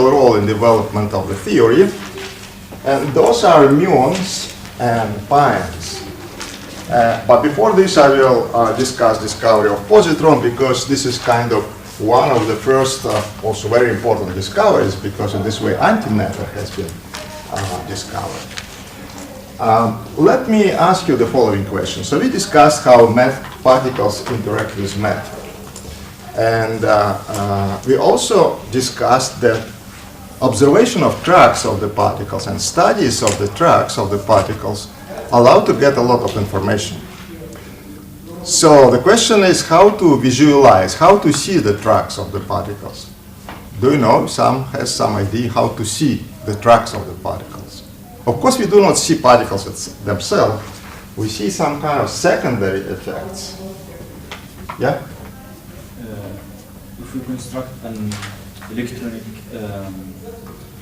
critical role in development of the theory. And those are muons and pions. But before this, I will discuss discovery of positron, because this is kind of one of the first, also very important discoveries, because in this way antimatter has been discovered. Let me ask you the following question. So we discussed how particles interact with matter. And we also discussed that observation of tracks of the particles and studies of the tracks of the particles allow to get a lot of information. So the question is how to visualize, how to see the tracks of the particles. Do you know, some has some idea how to see the tracks of the particles? Of course, we do not see particles themselves. We see some kind of secondary effects. Yeah? If we construct an electronic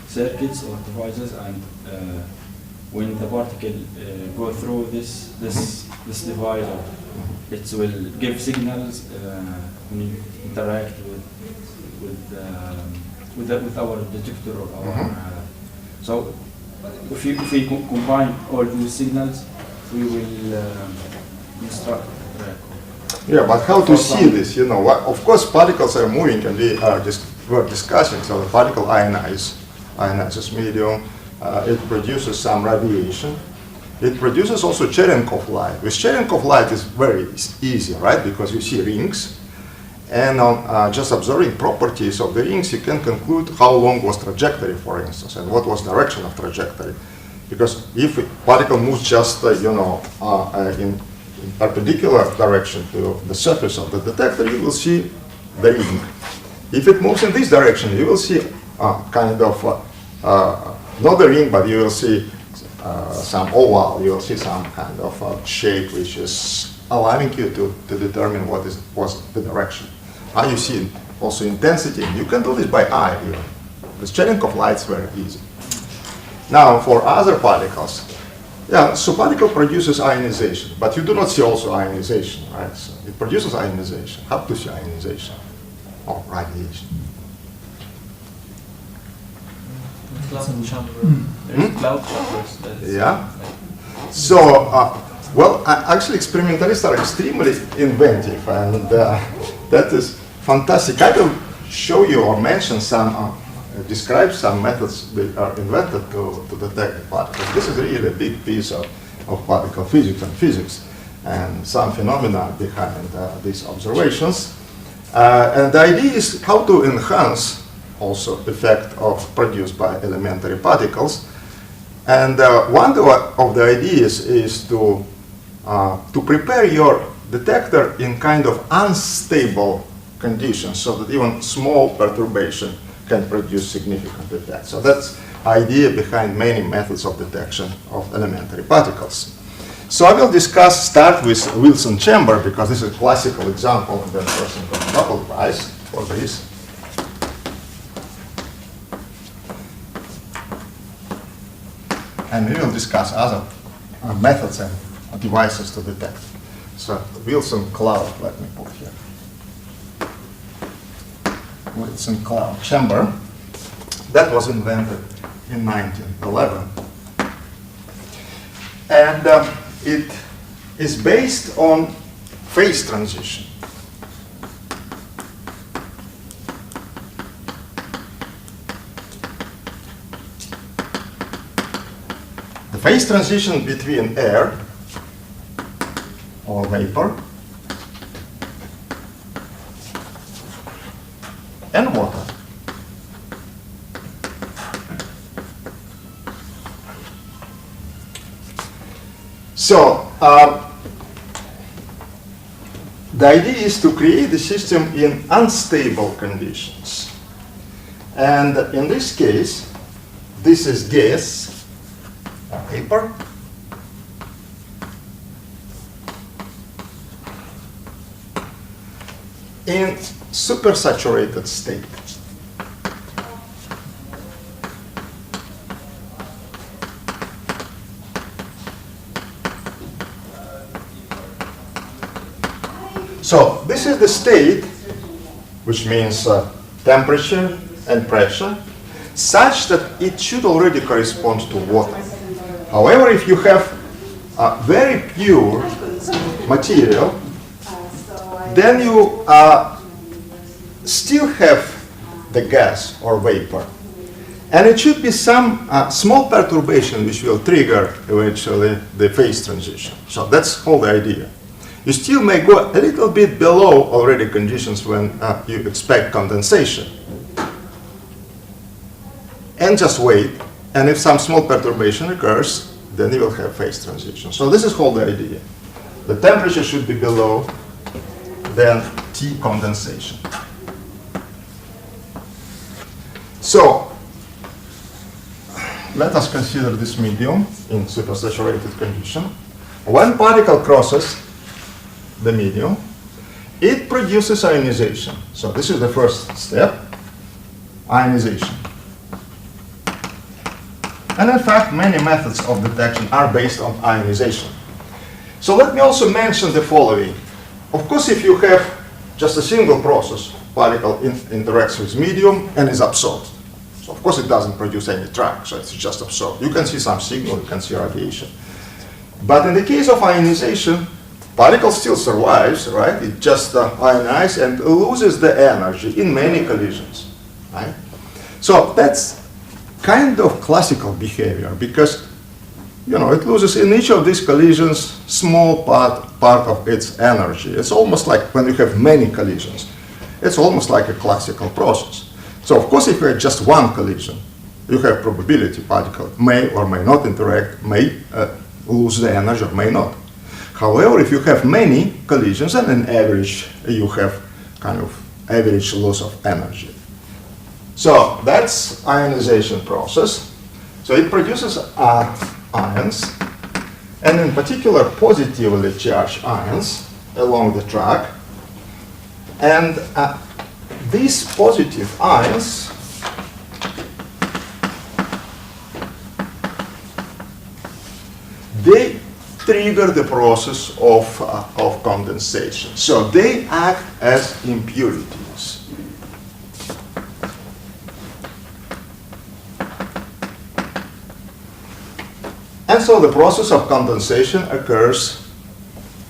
circuits or devices, and when the particle go through this divider, it will give signals when you interact with our detector or our. So if we combine all these signals, we will construct. Yeah, but how to see this? You know, of course, particles are moving, and we're discussing. So the particle ionizes medium. It produces some radiation. It produces also Cherenkov light. With Cherenkov light is very easy, right? Because you see rings, and on just observing properties of the rings, you can conclude how long was trajectory, for instance, and what was direction of trajectory. Because if a particle moves just, in perpendicular direction to the surface of the detector, you will see the ring. If it moves in this direction, you will see kind of not the ring, but you will see some oval. You will see some kind of shape which is allowing you to determine what was the direction. How you see also intensity. You can do this by eye even. The Cherenkov light is very easy. Now for other particles, yeah, so particle produces ionization, but you do not see also ionization, right? So it produces ionization. How to see ionization or radiation? Cloud chambers. Yeah. So, well, actually, experimentalists are extremely inventive, and that is fantastic. I will show you or mention some, describe some methods that are invented to detect the particles. This is really a big piece of particle physics, and some phenomena behind these observations. And the idea is how to enhance also effect produced by elementary particles. And one of the ideas is to prepare your detector in kind of unstable conditions, so that even small perturbation can produce significant effects. So that's the idea behind many methods of detection of elementary particles. So I will start with Wilson chamber, because this is a classical example, and that person got Nobel Prize for this. And we will discuss other methods and devices to detect. So Wilson cloud, let me put here. Wilson cloud chamber. That was invented in 1911. And it is based on phase transition. The phase transition between air or vapor and water. So the idea is to create the system in unstable conditions. And in this case, this is gas, vapor, in supersaturated state. So this is the state, which means temperature and pressure. such that it should already correspond to water. However, if you have a very pure material, then you still have the gas or vapor. And it should be some small perturbation which will trigger eventually the phase transition. So that's the whole idea. You still may go a little bit below already conditions when you expect condensation. And just wait. And if some small perturbation occurs, then you will have phase transition. So this is whole the idea. The temperature should be below than T condensation. So let us consider this medium in supersaturated condition. When particle crosses the medium, it produces ionization. So this is the first step, ionization. And in fact, many methods of detection are based on ionization. So let me also mention the following. Of course, if you have just a single process, particle interacts with medium and is absorbed. So of course it doesn't produce any track, so it's just absorbed. You can see some signal, you can see radiation. But in the case of ionization, particle still survives, right? It just ionizes and loses the energy in many collisions, right? So that's kind of classical behavior because, you know, it loses in each of these collisions small part of its energy. It's almost like when you have many collisions. It's almost like a classical process. So of course, if you have just one collision, you have probability particle may or may not interact, may lose the energy or may not. However, if you have many collisions, and on average, you have kind of average loss of energy. So that's ionization process. So it produces ions, and in particular positively charged ions along the track. And these positive ions they trigger the process of condensation. So they act as impurities. And so the process of condensation occurs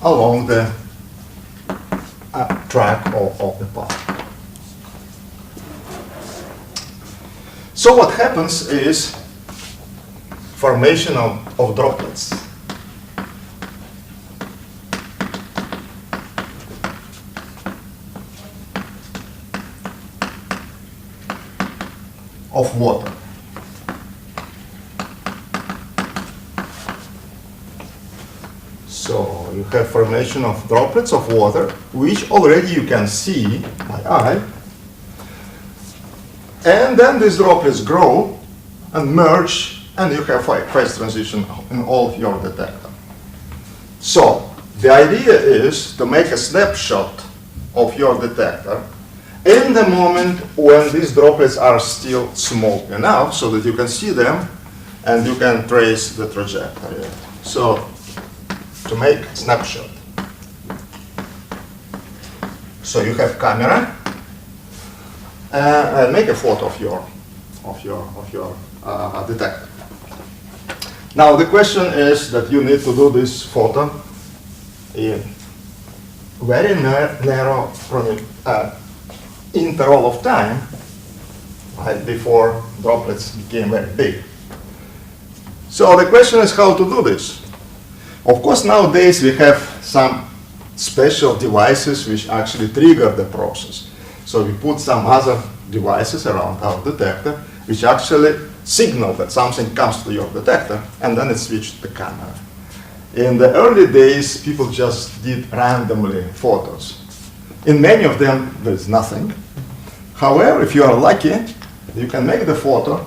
along the track of the particle. So what happens is formation of droplets. Of water. So you have formation of droplets of water, which already you can see by eye. And then these droplets grow and merge, and you have phase transition in all of your detector. So the idea is to make a snapshot of your detector in the moment when these droplets are still small enough so that you can see them and you can trace the trajectory. So to make a snapshot. So you have camera and make a photo of your detector. Now the question is that you need to do this photo in very narrow interval of time, right, before droplets became very big. So the question is how to do this. Of course, nowadays we have some special devices which actually trigger the process. So we put some other devices around our detector which actually signal that something comes to your detector, and then it switched the camera. In the early days, people just did randomly photos. In many of them, there's nothing. However, if you are lucky, you can make the photo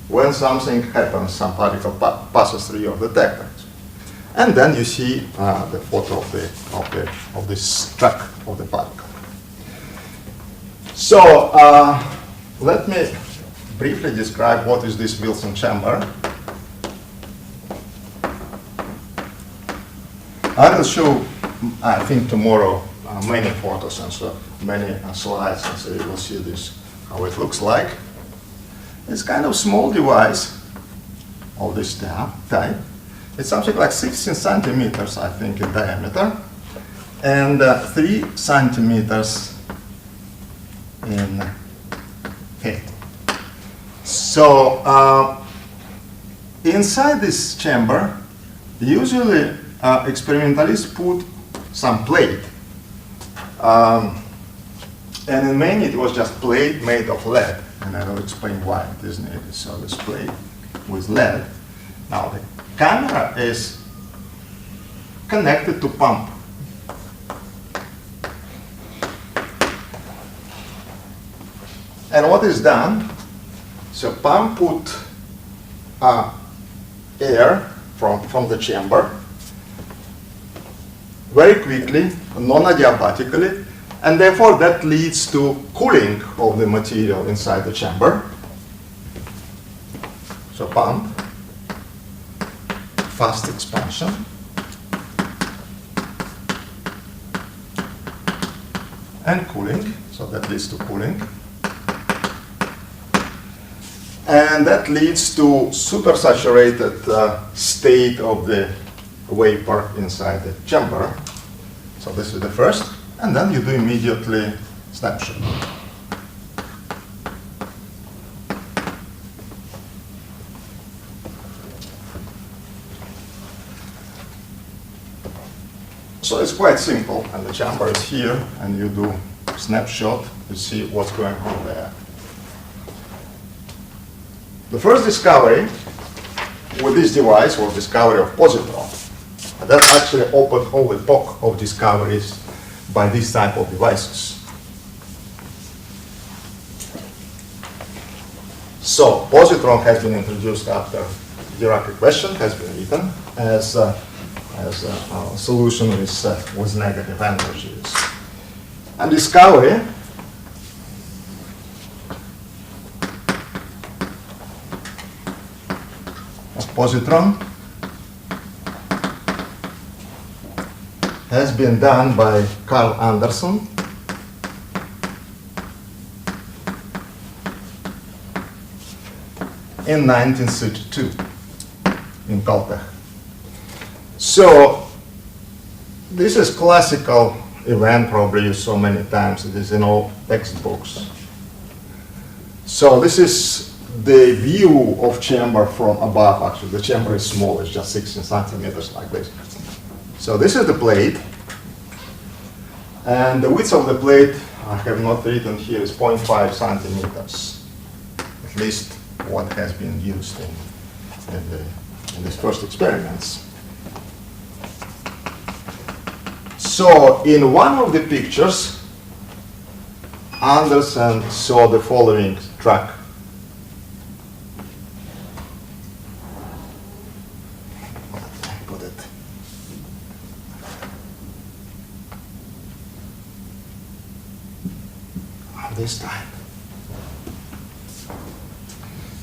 when something happens, some particle passes through your detector. And then you see the photo of this track of the particle. So let me briefly describe what is this Wilson chamber. I will show, I think, tomorrow many photos and so many slides, and so you will see this, how it looks like. It's kind of small device of this type. It's something like 16 centimeters, I think, in diameter, and 3 centimeters in height. So inside this chamber, usually experimentalists put some plate. And in main it was just plate made of lead, and I will explain why it is needed. So this plate with lead. Now the camera is connected to pump. And what is done? So pump put air from the chamber very quickly, non-adiabatically, and therefore that leads to cooling of the material inside the chamber. So pump, fast expansion, and cooling, so that leads to cooling. And that leads to supersaturated state of the vapor inside the chamber. So this is the first, and then you do immediately snapshot. So it's quite simple, and the chamber is here, and you do snapshot to see what's going on there. The first discovery with this device was discovery of positron. And that actually opened whole epoch of discoveries by this type of devices. So positron has been introduced after Dirac equation has been written as a solution with negative energies. And discovery positron has been done by Carl Anderson in 1932 in Caltech. So this is classical event, probably you saw many times. It is in all textbooks. So this is the view of chamber from above. Actually, the chamber is small, it's just 16 centimeters like this. So this is the plate, and the width of the plate, I have not written here, is 0.5 centimeters, at least what has been used in these first experiments. So in one of the pictures, Anderson saw the following track. This time.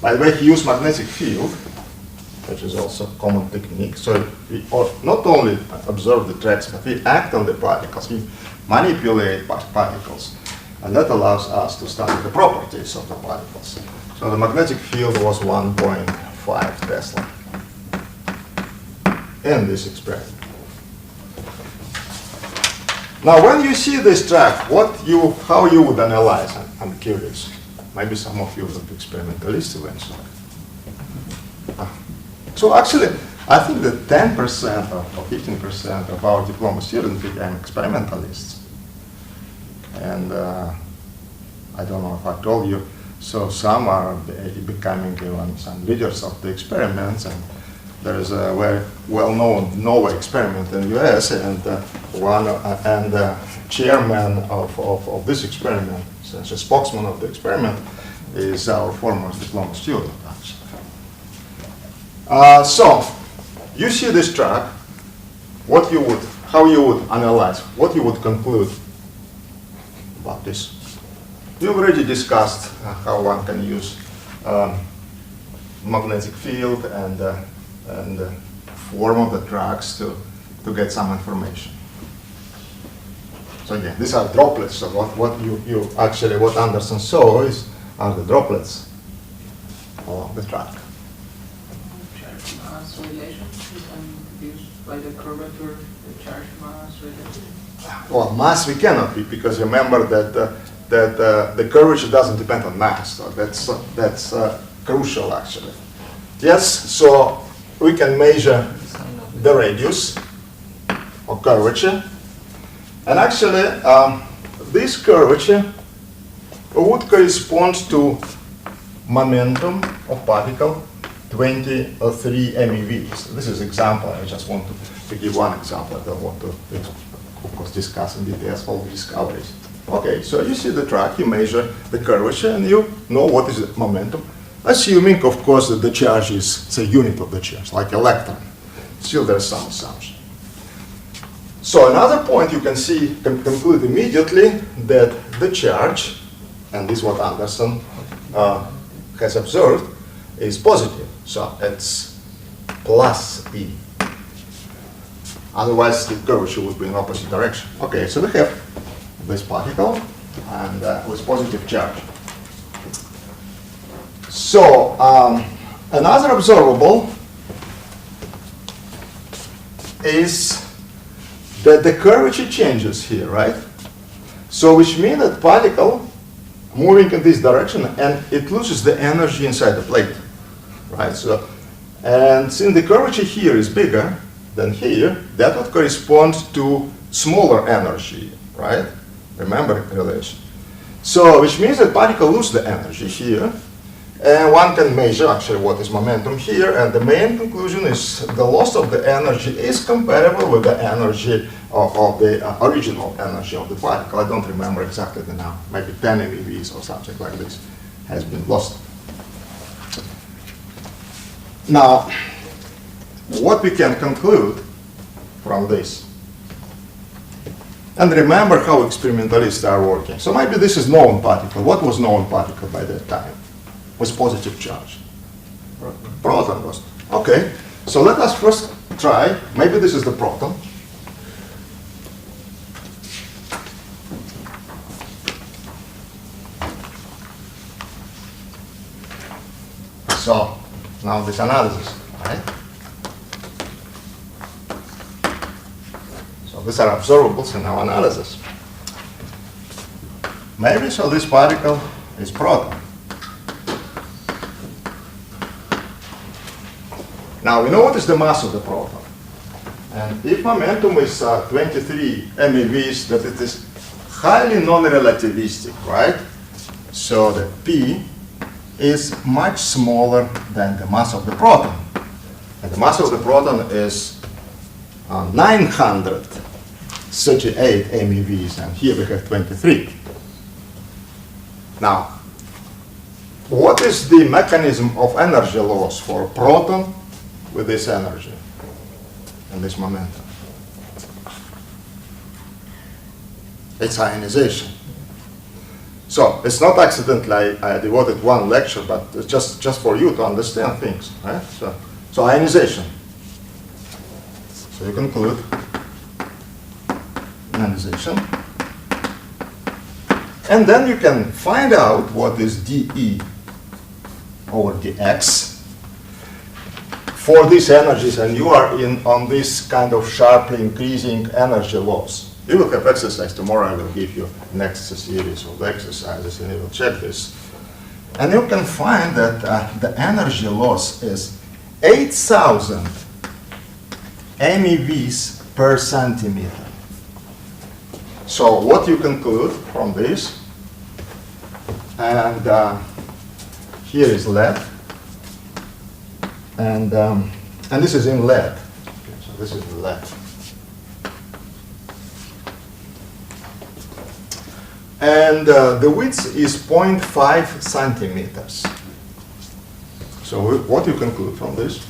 By the way, he used magnetic field, which is also a common technique. So we not only observe the tracks, but we act on the particles. We manipulate particles, and that allows us to study the properties of the particles. So the magnetic field was 1.5 Tesla in this experiment. Now, when you see this track, how you would analyze? I'm curious. Maybe some of you will be experimentalists eventually. So actually, I think that 10% or 15% of our diploma students became experimentalists. And I don't know if I told you, so some are becoming even some leaders of the experiments. And there is a very well-known NOVA experiment in the US, and the chairman of this experiment, such a spokesman of the experiment, is our former diploma student, actually. So you see this track, how you would analyze, what you would conclude about this. We already discussed how one can use magnetic field and form of the tracks to get some information. So again, these are droplets. So what Anderson saw are the droplets. along the track. Charge mass relation is induced by the curvature, the charge mass relation. Well, mass we cannot be, because remember that the curvature doesn't depend on mass. So that's crucial, actually. Yes, so we can measure the radius or curvature, and actually this curvature would correspond to momentum of particle 23 MeVs. This is example. I just want to give one example. I don't want to, of course, discuss in details all the discoveries. Okay, so you see the track, you measure the curvature, and you know what is the momentum, assuming, of course, that the charge is the unit of the charge, like electron. Still, there's some assumption. So another point you can see, conclude immediately that the charge, and this is what Anderson has observed, is positive. So it's plus E. Otherwise, the curvature would be in opposite direction. Okay, so we have this particle and with positive charge. So another observable is that the curvature changes here, right? So which means that particle moving in this direction, and it loses the energy inside the plate, right? So, and since the curvature here is bigger than here, that would correspond to smaller energy, right? Remember relation. So, which means that particle lose the energy here, and one can measure actually what is momentum here, and the main conclusion is the loss of the energy is comparable with the energy of the original energy of the particle. I don't remember exactly the number, maybe 10 MeVs or something like this has been lost. Now, what we can conclude from this, and remember how experimentalists are working. So maybe this is known particle. What was known particle by that time? Was positive charge. Proton was. Okay, so let us first try. Maybe this is the proton. So now this analysis, right? So these are observables in our analysis. Maybe so this particle is proton. Now we know what is the mass of the proton. And if momentum is 23 MeVs, that it is highly non-relativistic, right? So the P is much smaller than the mass of the proton. And the mass of the proton is 938 MeVs, and here we have 23. Now, what is the mechanism of energy loss for proton with this energy and this momentum? It's ionization. So it's not accidentally I devoted one lecture, but it's just for you to understand things, right? So ionization. So you conclude ionization. And then you can find out what is dE over dx for these energies, and you are on this kind of sharply increasing energy loss. You will have exercise tomorrow. I will give you next series of exercises, and you will check this. And you can find that the energy loss is 8,000 MeVs per centimeter. So what you conclude from this, and here is lead, and this is in lead. Okay, so this is lead. And the width is 0.5 centimeters. So what you conclude from this?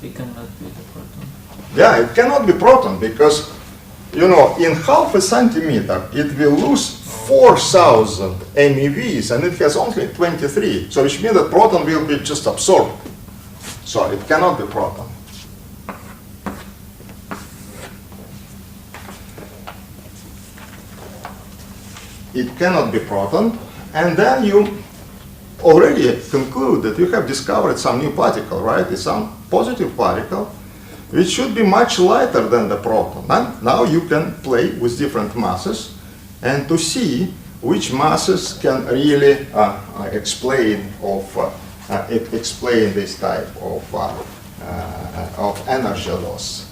It cannot be the proton. Yeah, it cannot be proton because, you know, in half a centimeter it will lose 4,000 MeVs, and it has only 23. So which means that proton will be just absorbed. So it cannot be proton. it cannot be proton, and then you already conclude that you have discovered some new particle, right? It's some positive particle, which should be much lighter than the proton. And now you can play with different masses and to see which masses can really explain this type of energy loss.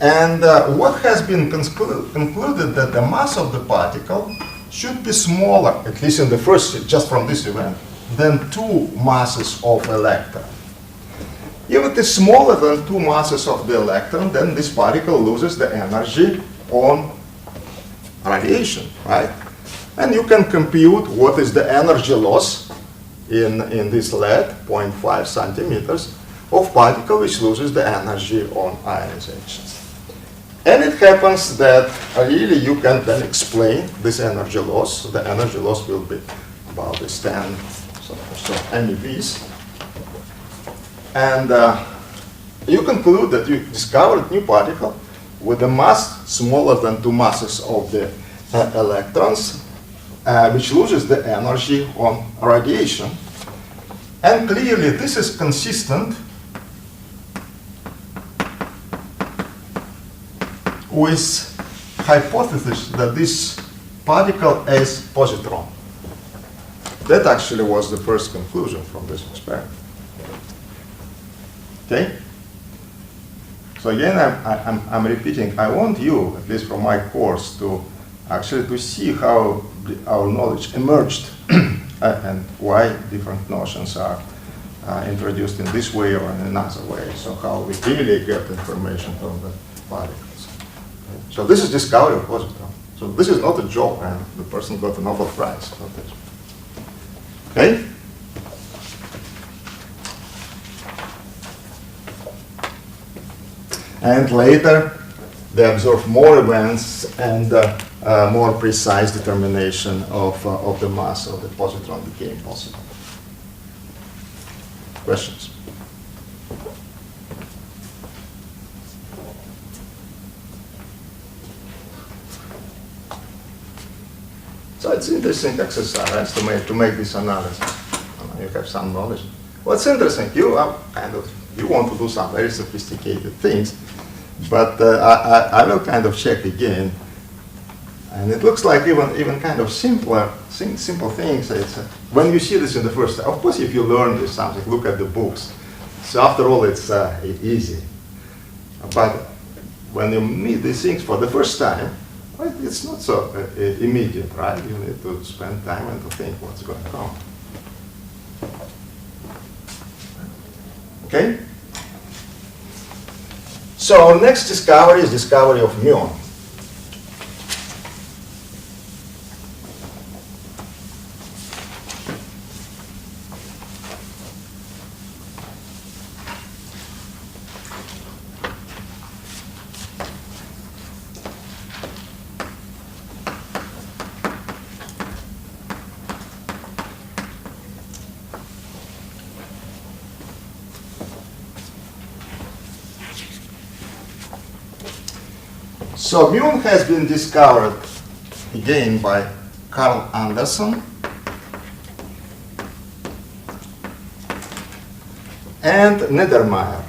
And what has been concluded that the mass of the particle should be smaller, at least in the first, just from this event, than 2 masses of electron. If it is smaller than 2 masses of the electron, then this particle loses the energy on radiation, right? And you can compute what is the energy loss in this lead, 0.5 centimeters, of particle which loses the energy on ionization. And it happens that really you can then explain this energy loss. So the energy loss will be about this 10 MeVs. And you conclude that you discovered new particle with a mass smaller than 2 masses of the electrons, which loses the energy on radiation. And clearly this is consistent with hypothesis that this particle is positron. That actually was the first conclusion from this experiment. Okay? So again, I'm repeating, I want you, at least from my course, to actually to see how our knowledge emerged and why different notions are introduced in this way or in another way. So how we really get information from the particles. So this is discovery of positron. So this is not a joke, and the person got a Nobel Prize. Okay? And later, they observed more events and more precise determination of the mass of the positron became possible. Questions? So it's interesting exercise to make this analysis. You have some knowledge. What's interesting, you are you want to do some very sophisticated things, but I will kind of check again. And it looks like even kind of simple things. It's, when you see this in the first time, of course, if you learn this something, look at the books. So after all, it's easy. But when you meet these things for the first time, well, it's not so immediate, right? You need to spend time and to think what's going on. Okay? So our next discovery is discovery of muon. So muon has been discovered again by Carl Anderson and Niedermeyer.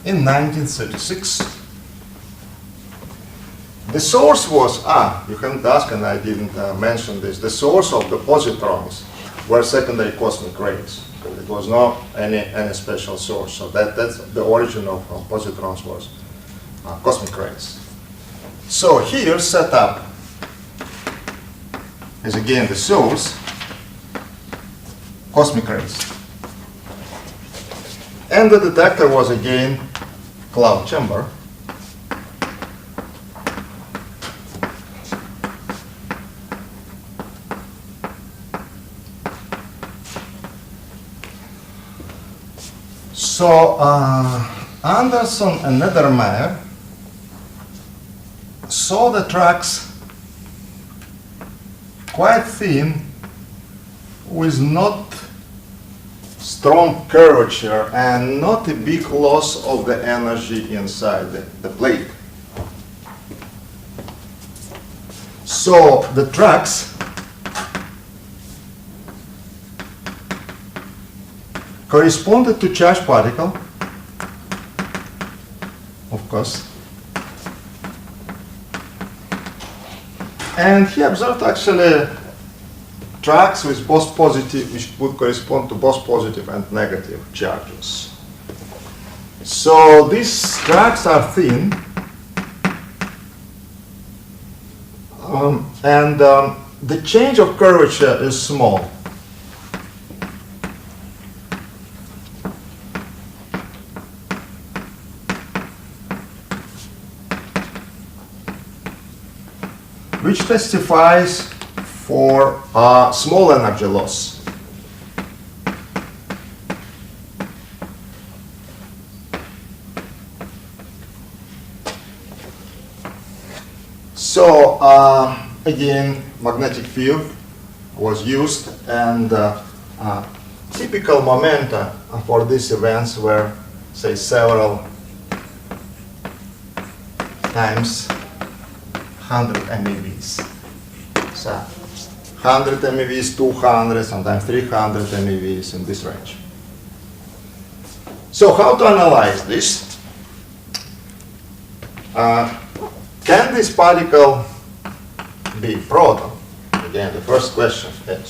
In 1936. The source was, you haven't asked and I didn't mention this, the source of the positrons were secondary cosmic rays. It was not any special source. So that's the origin of positrons was cosmic rays. So here set up is again the source, cosmic rays. And the detector was again cloud chamber. So Anderson and Niedermeyer saw the tracks quite thin with not strong curvature and not a big loss of the energy inside the plate. So the tracks corresponded to charged particle, of course. And he observed actually tracks with both positive, which would correspond to both positive and negative charges. So these tracks are thin, and the change of curvature is small. Which testifies for small energy loss. So again, magnetic field was used, and typical momenta for these events were, say, several times 100 MeVs. So 100 MeVs, 200, sometimes 300 MeVs, in this range. So how to analyze this? Can this particle be proton? Again, the first question is.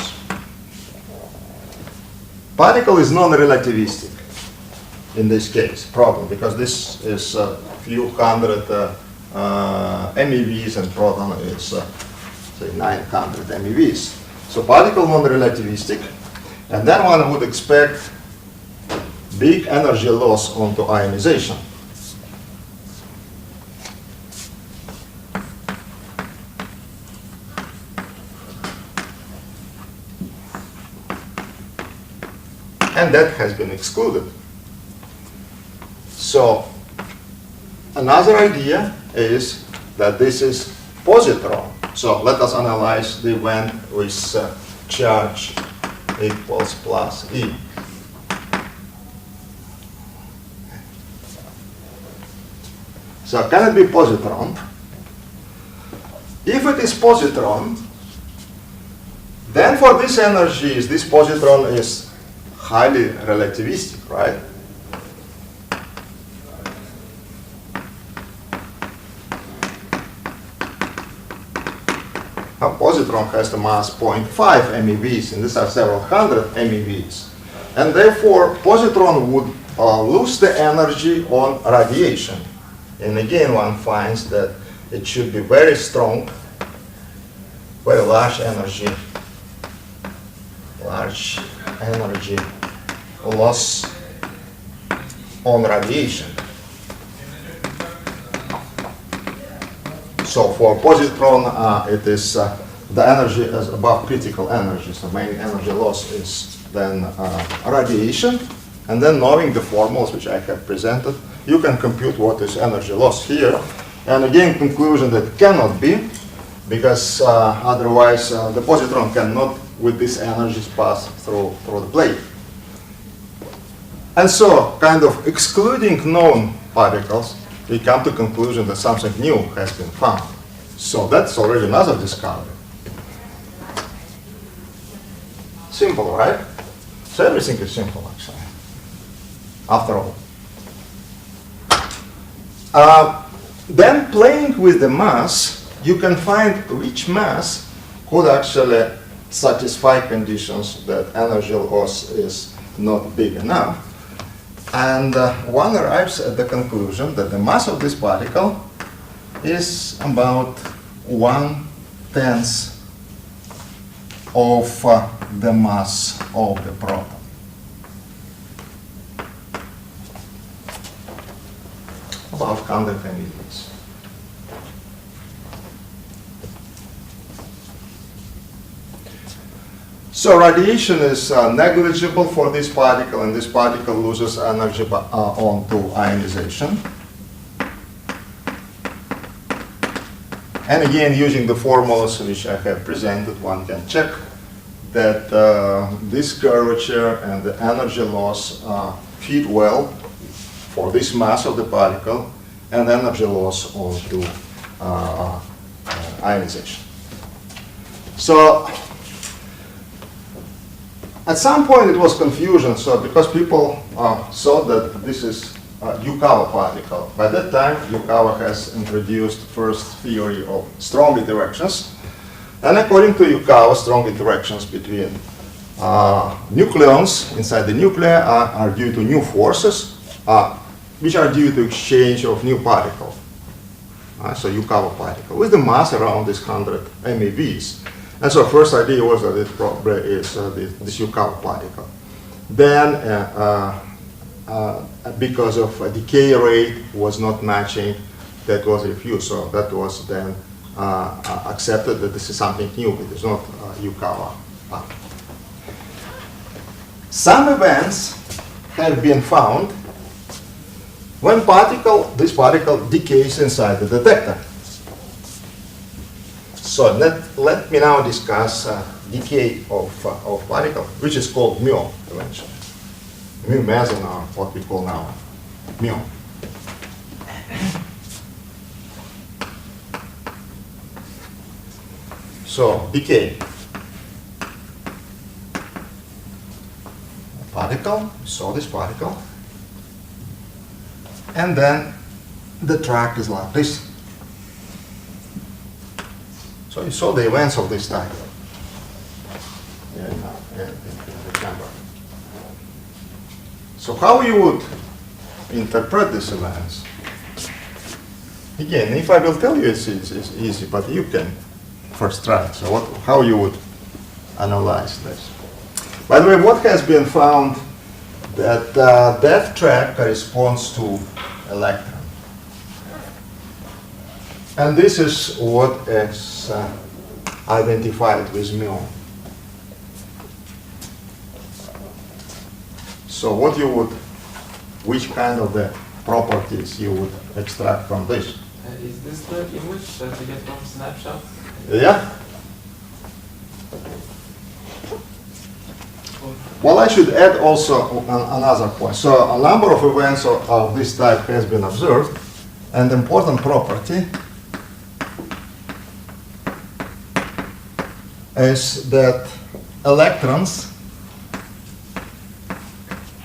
Particle is non-relativistic in this case, proton, because this is a few hundred MeVs, and proton is say 900 MeVs. So particle non-relativistic, and then one would expect big energy loss onto ionization. And that has been excluded. So another idea is that this is positron. So let us analyze the event with charge equals plus E. So can it be positron? If it is positron, then for these energies, this positron is highly relativistic, right? A positron has the mass 0.5 MeVs, and these are several hundred MeVs. And therefore, positron would lose the energy on radiation. And again, one finds that it should be very strong, very large energy loss on radiation. So for positron, it is the energy is above critical energy. So main energy loss is then radiation. And then knowing the formulas which I have presented, you can compute what is energy loss here. And again, conclusion that cannot be, because otherwise the positron cannot, with these energies, pass through the plate. And so, kind of excluding known particles, we come to conclusion that something new has been found. So that's already another discovery. Simple, right? So everything is simple, actually, after all. Then playing with the mass, you can find which mass could actually satisfy conditions that energy loss is not big enough. And one arrives at the conclusion that the mass of this particle is about 1/10 of the mass of the proton. About 100 MeVs. So radiation is negligible for this particle, and this particle loses energy onto ionization. And again, using the formulas which I have presented, one can check that this curvature and the energy loss fit well for this mass of the particle and energy loss onto ionization. So at some point it was confusion, so because people thought that this is Yukawa particle. By that time, Yukawa has introduced first theory of strong interactions. And according to Yukawa, strong interactions between nucleons inside the nuclei are due to new forces, which are due to exchange of new particles. So Yukawa particle with the mass around this 100 MeVs. And so first idea was that it probably is this Yukawa particle. Then because of a decay rate was not matching, that was refused. So that was then accepted that this is something new. It is not Yukawa particle. Some events have been found when this particle decays inside the detector. So let me now discuss decay of particle, which is called Muon eventually. Mu meson, or what we call now Muon. So decay. Particle, we saw this particle. And then the track is like this. So you saw the events of this type in the chamber. So how you would interpret these events? Again, if I will tell you it's easy, but you can first try. So how you would analyze this? By the way, what has been found that that track corresponds to electron. And this is what is identified with Muon. So which kind of the properties you would extract from this? Is this the image that we get from snapshot? Yeah. Well, I should add also another point. So a number of events of this type has been observed, and important property is that electrons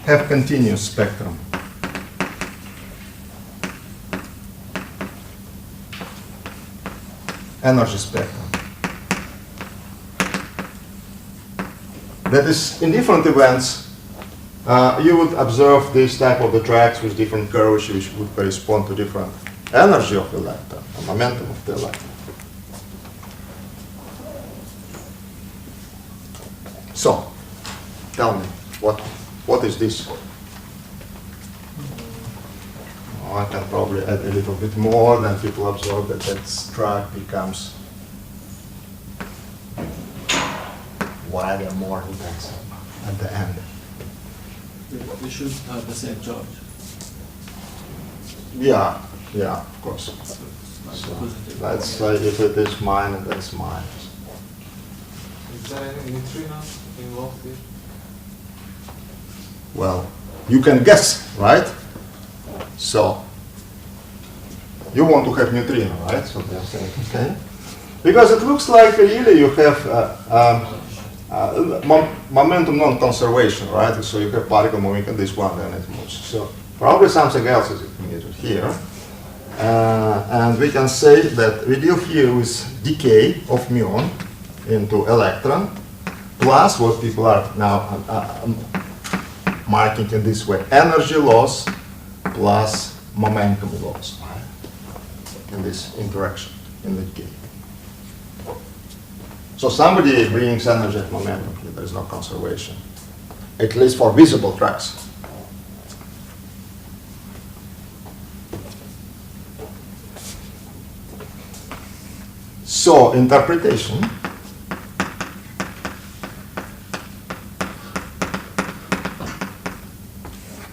have continuous spectrum. Energy spectrum. That is, in different events, you would observe this type of the tracks with different curves which would correspond to different energy of the electron, or momentum of the electron. So, tell me, what is this? Oh, I can probably add a little bit more, then people observe that that track becomes wider, more intense at the end. They should have the same charge. Yeah, of course. So let's say if it is minus, that's minus. Is there any neutrino involved here? Well, you can guess, right? So you want to have neutrino, right? So they're saying, okay. Because it looks like really you have momentum non-conservation, right? So you have particle moving in this one, then it moves. So probably something else is included here. And we can say that we deal here with decay of muon into electron, plus what people are now marking in this way, energy loss plus momentum loss, right? In this interaction, in the decay. So somebody brings energy and momentum here, there is no conservation, at least for visible tracks. So, interpretation.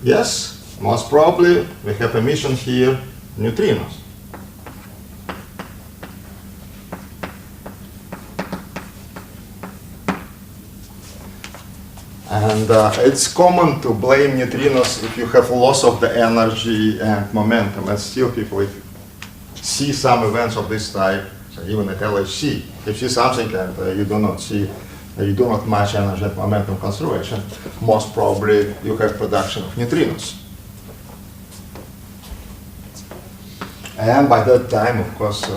Yes, most probably we have emission here, neutrinos. it's common to blame neutrinos if you have loss of the energy and momentum. And still people, if you see some events of this type, so even at LHC, if you see something and you do not see, you do not match energy and momentum conservation, most probably you have production of neutrinos. And by that time, of course,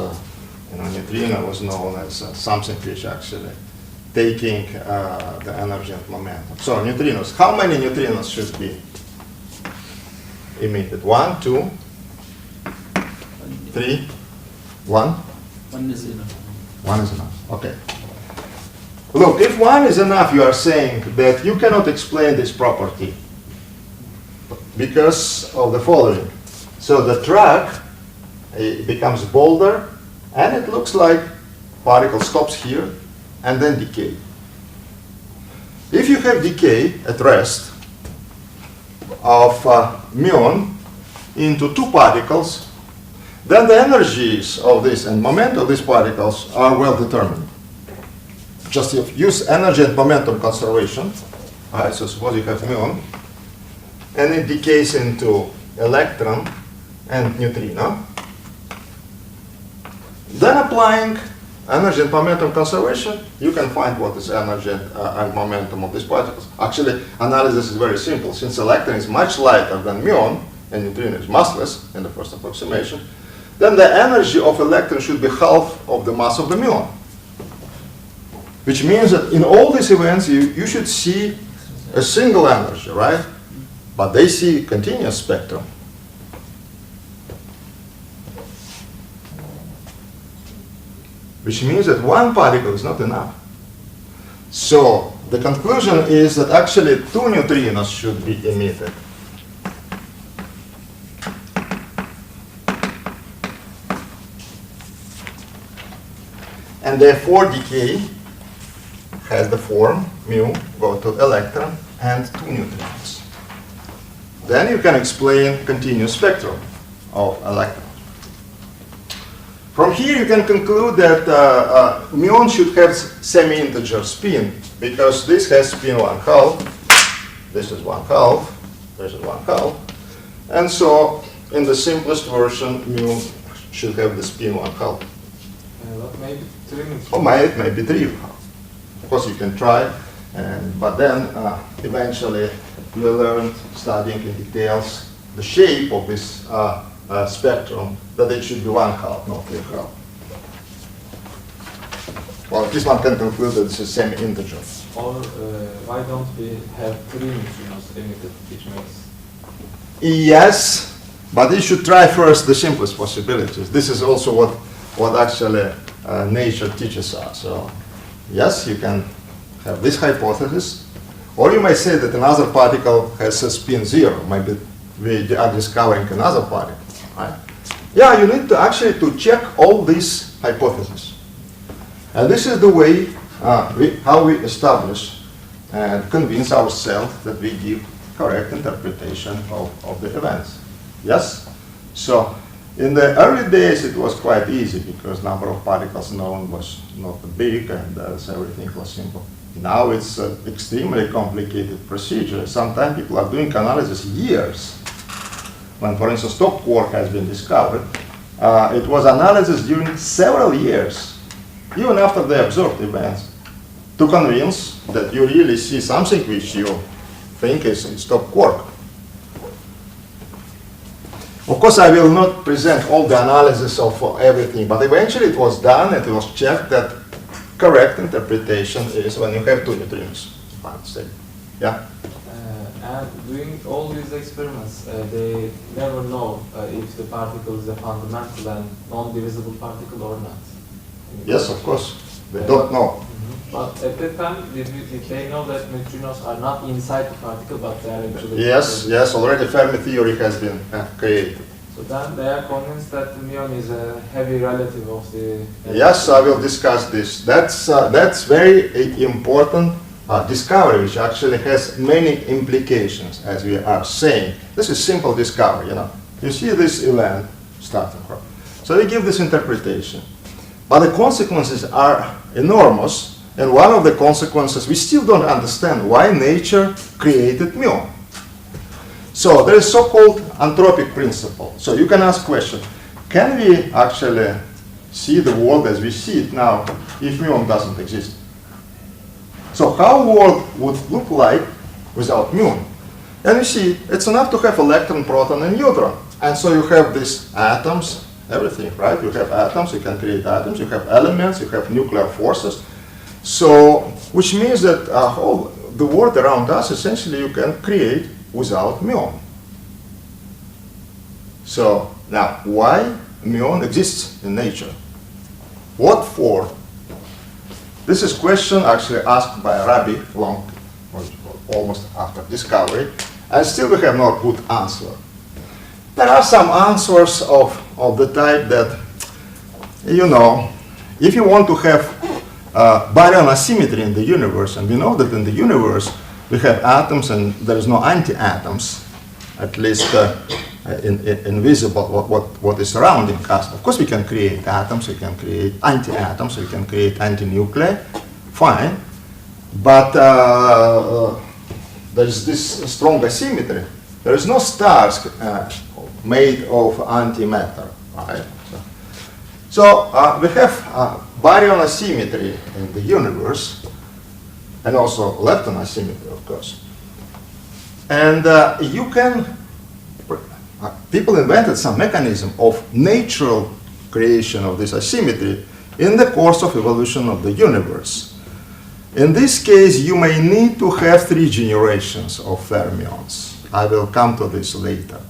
neutrino was known as something which actually taking the energy and momentum. So neutrinos, how many neutrinos should be emitted? 1, 2, 3, 1? 1 is enough. 1 is enough, okay. Look, if 1 is enough, you are saying that you cannot explain this property because of the following. So the track becomes bolder, and it looks like particle stops here and then decay. If you have decay at rest of muon into 2 particles, then the energies of this and momentum of these particles are well determined. Just if you use energy and momentum conservation, so suppose you have muon, and it decays into electron and neutrino, then applying energy and momentum conservation, you can find what is energy and momentum of these particles. Actually, analysis is very simple. Since electron is much lighter than muon, and neutrino is massless in the first approximation, then the energy of electron should be half of the mass of the muon. Which means that in all these events, you should see a single energy, right? But they see continuous spectrum. Which means that 1 particle is not enough. So the conclusion is that actually 2 neutrinos should be emitted. And therefore decay has the form mu go to electron and 2 neutrinos. Then you can explain continuous spectrum of electrons. From here you can conclude that muon should have semi-integer spin, because this has spin 1/2, this is 1/2, this is 1/2, and so in the simplest version mu should have the spin 1/2. Maybe 3 neutrinos. Or it may be 3. Of course you can try, but then eventually you learn, studying in details, the shape of this spectrum, that it should be 1/2, not 3/2. Well, at least one can conclude that this is semi-integer. Or why don't we have 3 neutrinos emitted, which makes... Yes, but you should try first the simplest possibilities. This is also what actually nature teaches us. So yes, you can have this hypothesis, or you may say that another particle has a spin 0. Maybe we are discovering another particle. Right? Yeah, you need to actually to check all these hypotheses. And this is the way how we establish and convince ourselves that we give correct interpretation of the events. Yes? So in the early days it was quite easy because number of particles known was not big, and so everything was simple. Now it's an extremely complicated procedure. Sometimes people are doing analysis years. When, for instance, top quark has been discovered, it was analysis during several years, even after they observed events, to convince that you really see something which you think is top quark. Of course, I will not present all the analysis of everything, but eventually it was done, and it was checked that correct interpretation is when you have 2 neutrinos. Yeah? And doing all these experiments, they never know if the particle is a fundamental and non-divisible particle or not. Yes, of course. They don't know. But at that time, did they know that neutrinos are not inside the particle, but they are actually... Yes, already Fermi theory has been created. So then they are convinced that the muon is a heavy relative of the... Yes, I will discuss this. That's very important discovery, which actually has many implications, as we are saying. This is simple discovery, You see this event starting from. So we give this interpretation. But the consequences are enormous, And one of the consequences, we still don't understand why nature created muon. So there is so-called Entropic Principle. So you can ask question, can we actually see the world as we see it now if muon doesn't exist? So how world would look like without muon? And you see, it's enough to have electron, proton, and neutron. And so you have these atoms, everything, right? You have atoms, you can create atoms, you have elements, you have nuclear forces. So, which means that all the world around us, essentially, you can create without muon. So, now, why muon exists in nature? What for? This is a question actually asked by Rabi long, almost after discovery, and still we have no good answer. There are some answers of the type that, you know, if you want to have baryon asymmetry in the universe, and we know that in the universe we have atoms and there is no anti-atoms, at least invisible what is surrounding us. Of course we can create atoms, we can create anti-atoms, we can create anti-nuclei, fine, but there is this strong asymmetry. There is no stars made of antimatter, right? So we have baryon asymmetry in the universe, and also lepton asymmetry, of course. And you can, people invented some mechanism of natural creation of this asymmetry in the course of evolution of the universe. In this case, you may need to have 3 generations of fermions. I will come to this later.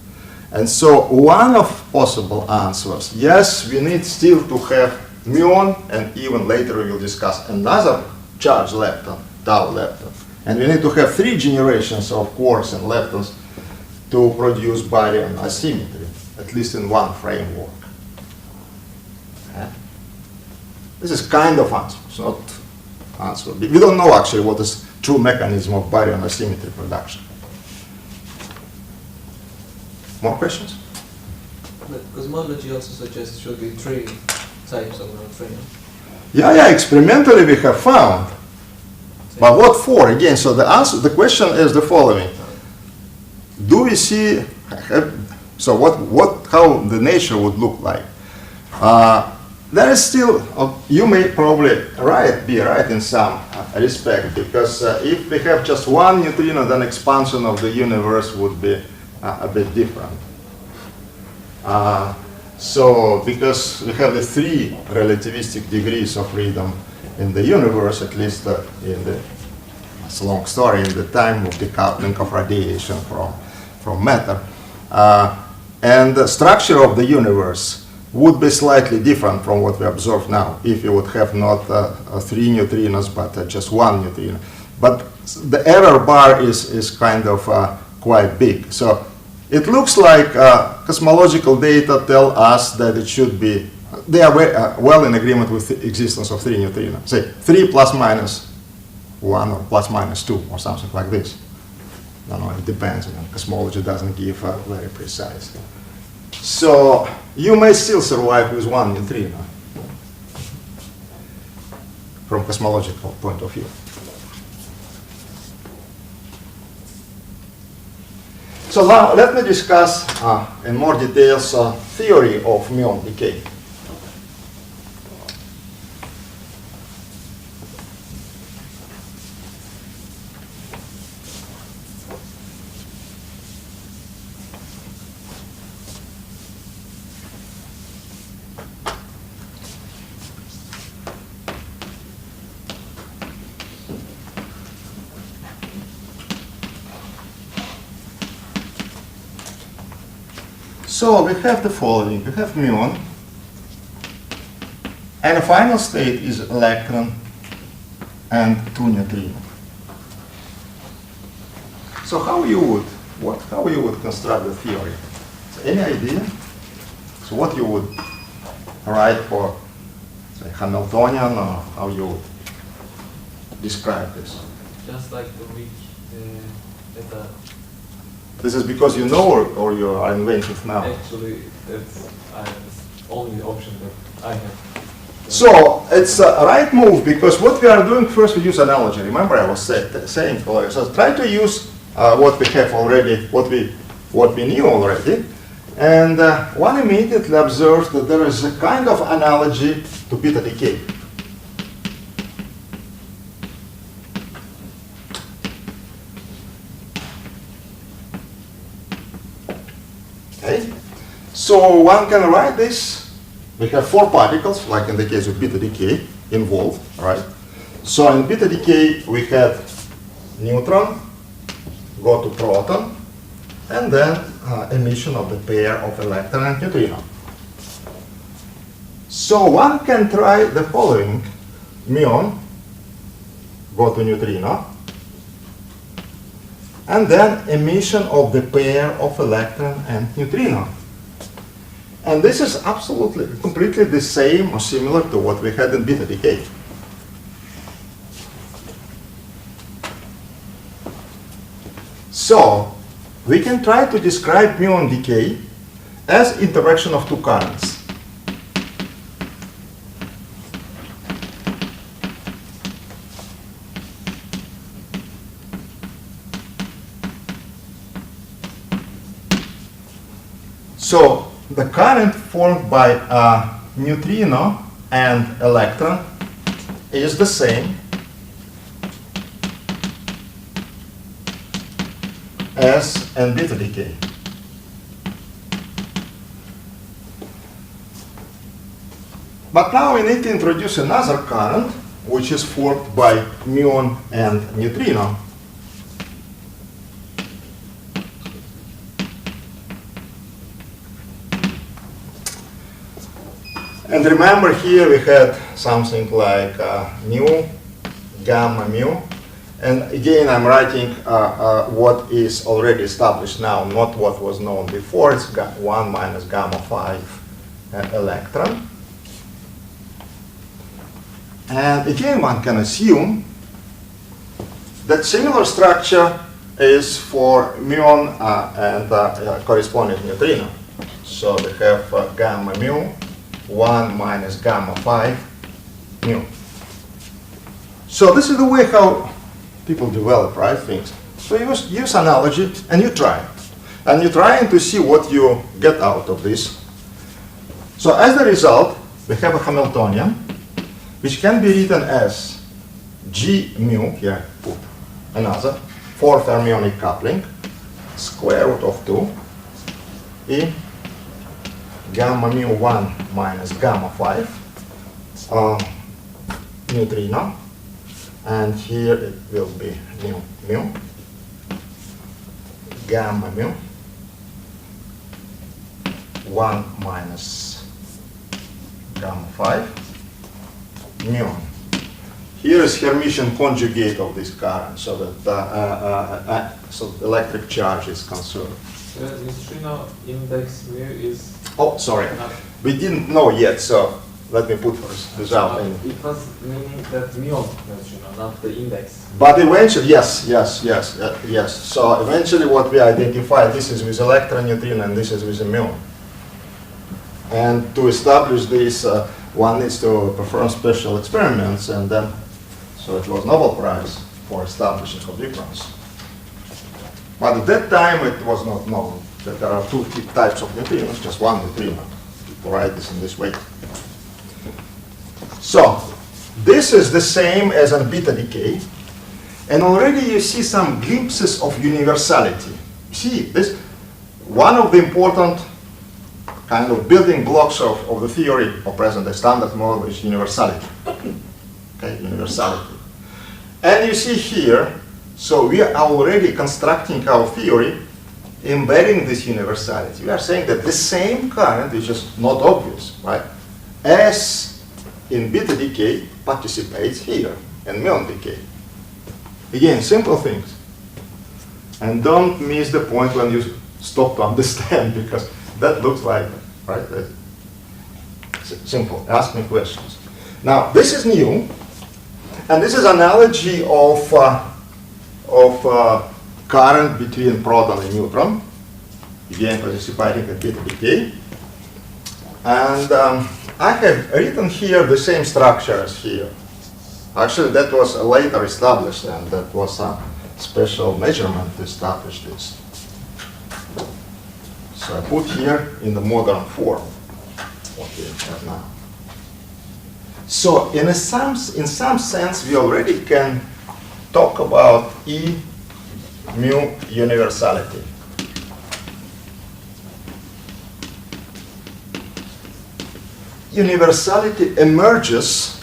And so one of possible answers, yes, we need still to have muon, and even later we will discuss another charged lepton, tau lepton. And we need to have 3 generations of quarks and leptons to produce baryon asymmetry, at least in one framework. Okay. This is kind of answer, it's not answer. We don't know actually what is true mechanism of baryon asymmetry production. More questions? But cosmology also suggests should be 3 types of neutrino. Yeah, experimentally we have found. But what for? Again, so the answer, the question is the following. Do we see, so how the nature would look like? There is still, you may probably be right in some respect, because if we have just one neutrino, then expansion of the universe would be a bit different. So, because we have the 3 relativistic degrees of freedom in the universe, at least in the, it's a long story, in the time of decoupling of radiation from matter. And the structure of the universe would be slightly different from what we observe now, if you would have not 3 neutrinos, but just 1 neutrino. But the error bar is kind of quite big. So it looks like cosmological data tell us that it should be, they are well in agreement with the existence of 3 neutrinos. Say 3 plus minus 1 or plus minus 2 or something like this. No, it depends. Cosmology doesn't give very precise. So you may still survive with 1 neutrino from cosmological point of view. So now let me discuss in more details theory of muon decay. So we have the following. We have muon, and the final state is electron and 2 neutrino. So how you would construct the theory? So any idea? So what you would write for, say, Hamiltonian, or how you would describe this? Just like the weak beta. This is because you know, or you are inventing now? Actually, it's the only option that I have. So it's a right move, because what we are doing first, we use analogy. Remember, I was saying, so try to use what we have already, what we knew already, and one immediately observes that there is a kind of analogy to beta decay. Okay, so one can write this. We have 4 particles, like in the case of beta decay, involved, right? So in beta decay, we had neutron, go to proton, and then emission of the pair of electron and neutrino. So one can try the following: muon, go to neutrino, and then emission of the pair of electron and neutrino. And this is absolutely, completely the same or similar to what we had in beta decay. So we can try to describe muon decay as interaction of 2 currents. So the current formed by neutrino and electron is the same as in beta decay. But now we need to introduce another current, which is formed by muon and neutrino. And remember, here we had something like mu, gamma mu. And again, I'm writing what is already established now, not what was known before. It's 1 minus gamma 5 electron. And again, one can assume that similar structure is for muon and corresponding neutrino. So we have gamma mu, 1 minus gamma 5 mu. So this is the way how people develop, right, things. So you use analogy and you try. And you're trying to see what you get out of this. So as a result, we have a Hamiltonian, which can be written as G mu, here put another, 4 fermionic coupling, square root of 2, E gamma mu 1 minus gamma 5 neutrino, and here it will be mu gamma mu 1 minus gamma 5 muon. Here is Hermitian conjugate of this current, so that so the electric charge is conserved. Neutrino index mu is. Oh, sorry, we didn't know yet, so let me put this out. It was meaning that muon neutrino, not the index. But eventually, yes. So eventually what we identify, this is with electron neutrino and this is with a muon. And to establish this, one needs to perform special experiments, and then, so it was Nobel Prize for establishing of difference. But at that time it was not known that there are 2 types of neutrinos, just one neutrino. People write this in this way. So this is the same as in beta decay, and already you see some glimpses of universality. See, this one of the important kind of building blocks of the theory of present-day standard model is universality. Okay, universality. And you see here, so we are already constructing our theory embedding this universality. We are saying that the same current, which is not obvious, right, as in beta decay, participates here in muon decay. Again, simple things. And don't miss the point when you stop to understand, because that looks like, right? Simple. Ask me questions. Now, this is new, and this is analogy of current between proton and neutron, again participating in beta decay. And I have written here the same structure as here. Actually, that was later established, and that was a special measurement to establish this. So I put here in the modern form what we have now. So in some sense, we already can talk about E mu universality. Universality emerges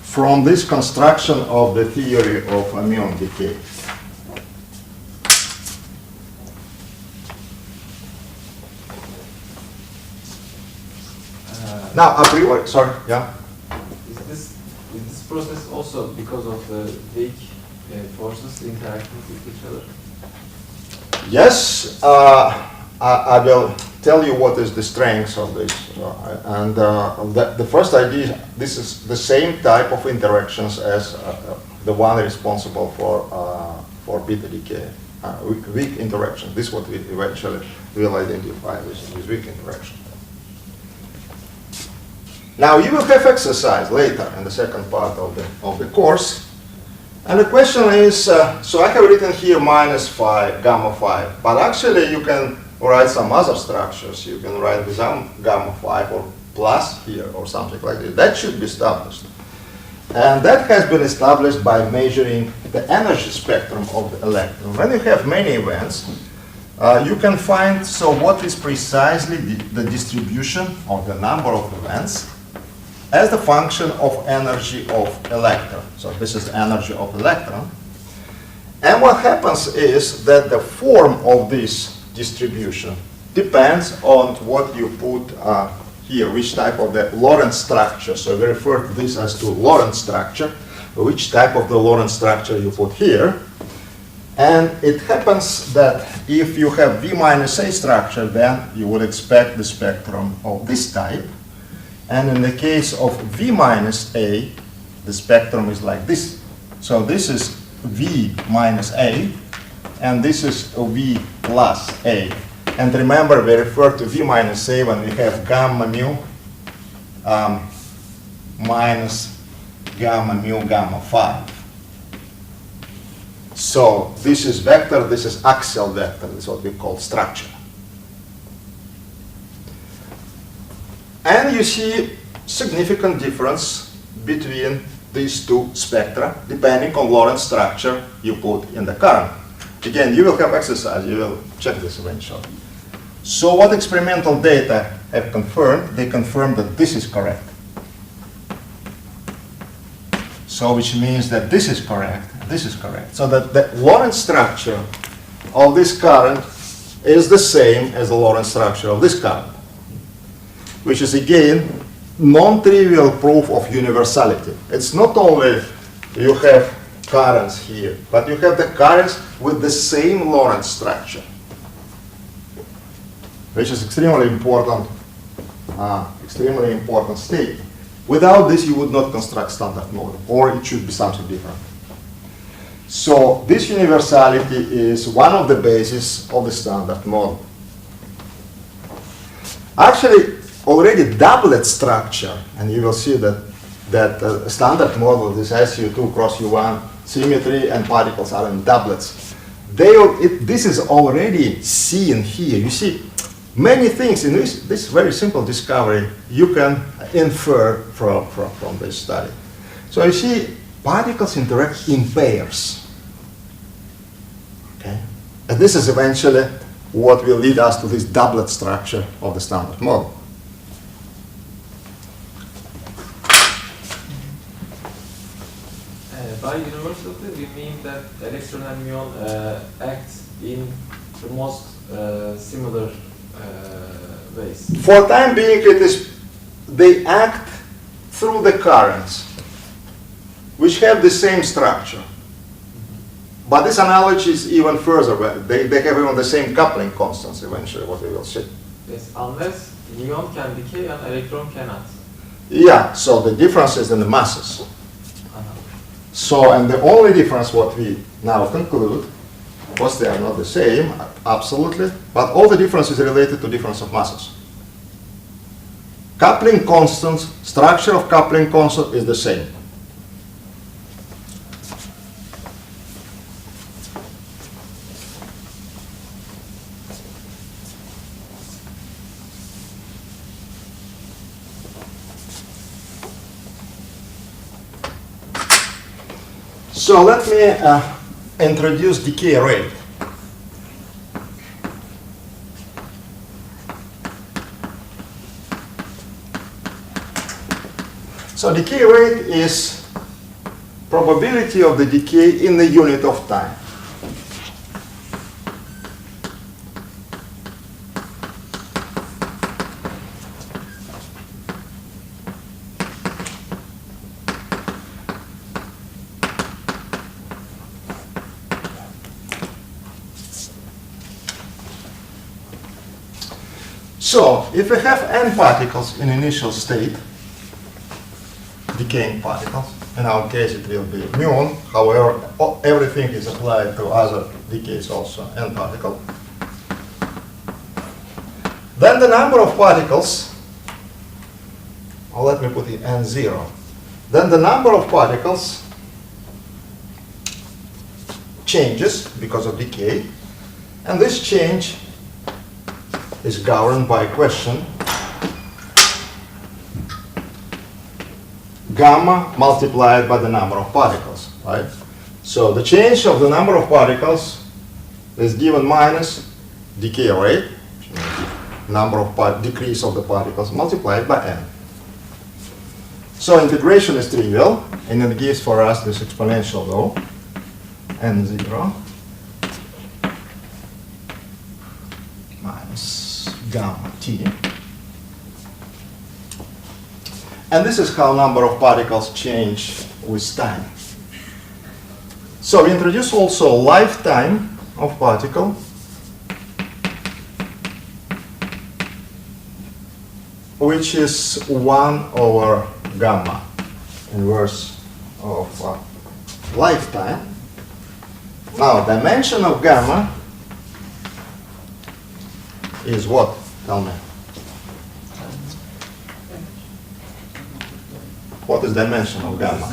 from this construction of the theory of muon decay. Now, a priori, sorry, yeah? Is this process also because of the weak forces interacting with each other? Yes, I will tell you what is the strength of this. The first idea, this is the same type of interactions as the one responsible for beta decay, weak interaction. This is what we eventually will identify with weak interaction. Now you will have exercise later in the second part of the course. And the question is, so I have written here -phi, gamma phi, but actually you can write some other structures. You can write without gamma phi or plus here or something like this. That should be established. And that has been established by measuring the energy spectrum of the electron. When you have many events, you can find, so what is precisely the distribution of the number of events as the function of energy of electron. So this is the energy of electron. And what happens is that the form of this distribution depends on what you put here, which type of the Lorentz structure. So we refer to this as to Lorentz structure, which type of the Lorentz structure you put here. And it happens that if you have V minus A structure, then you would expect the spectrum of this type. And in the case of V minus A, the spectrum is like this. So this is V minus A, and this is V plus A. And remember, we refer to V minus A when we have gamma mu minus gamma mu gamma phi. So this is vector, this is axial vector. This is what we call structure. And you see significant difference between these two spectra, depending on Lorentz structure you put in the current. Again, you will have exercise, you will check this eventually. So what experimental data have confirmed? They confirmed that this is correct. So which means that this is correct, this is correct. So that the Lorentz structure of this current is the same as the Lorentz structure of this current, which is again non-trivial proof of universality. It's not only you have currents here, but you have the currents with the same Lorentz structure, which is extremely important statement. Without this, you would not construct standard model, or it should be something different. So this universality is one of the bases of the standard model. Actually, already doublet structure, and you will see that standard model, this SU2 cross U1 symmetry and particles are in doublets. This is already seen here. You see, many things in this very simple discovery you can infer from this study. So you see, particles interact in pairs. Okay? And this is eventually what will lead us to this doublet structure of the standard model. By universality, we mean that electron and muon act in the most similar ways. For time being, they act through the currents, which have the same structure. But this analogy is even further. They have even the same coupling constants eventually, what we will see. Yes, unless muon can decay and electron cannot. Yeah, so the difference is in the masses. So, and the only difference what we now conclude, of course they are not the same, absolutely, but all the difference is related to difference of masses. coupling constants, structure of coupling constant is the same. So let me introduce decay rate. So decay rate is probability of the decay in the unit of time. So, if we have n particles in initial state, decaying particles, in our case it will be muon, however, everything is applied to other decays also, n particle. Then the number of particles, or let me put it n0, then the number of particles changes because of decay, and this change is governed by a question gamma multiplied by the number of particles, right? So the change of the number of particles is given minus decay rate, number of decrease of the particles multiplied by n. So integration is trivial, and it gives for us this exponential though, n0 minus gamma t. And this is how number of particles change with time. So we introduce also lifetime of particle, which is 1 over gamma, inverse of lifetime. Now, dimension of gamma is what? Tell me. What is dimension of gamma?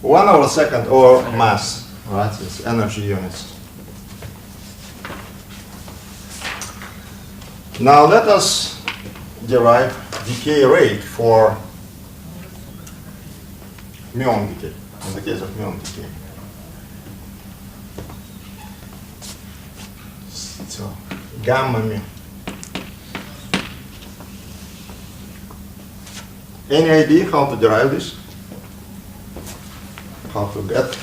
1 over second or mass, right? It's energy units. Now let us derive decay rate for muon decay, in the case of muon decay. So, gamma mu. Any idea how to derive this? How to get?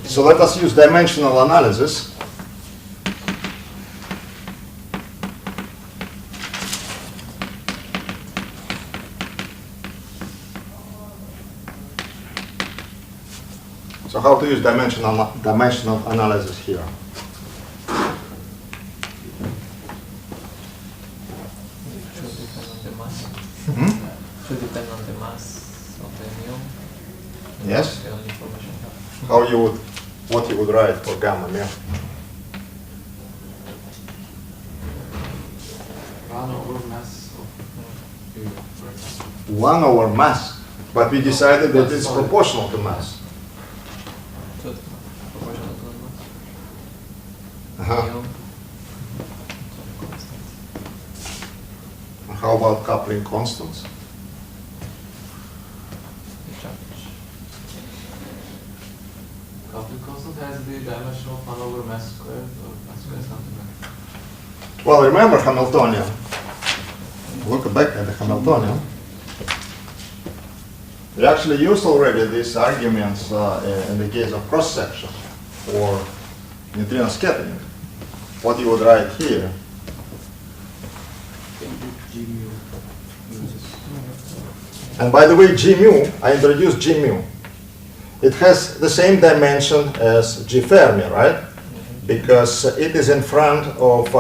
So let us use dimensional analysis. So how to use dimensional analysis here? Should depend on the mass of the muon. Yes. The only information we have. How you would, what you would write for gamma mu? 1 over mass of muon, for example. 1 over mass, but we decided that it's proportional to mass. So it's proportional to the mass. Uh-huh. Muon. How about coupling constants? The charge. Coupling constant has the dimension of 1 over mass squared or mass squared something like that. Well, remember Hamiltonian. Look back at the Hamiltonian. We actually used already these arguments in the case of cross-section or neutrino scattering. What you would write here. And by the way, G mu, I introduced G mu. It has the same dimension as G Fermi, right? Because it is in front of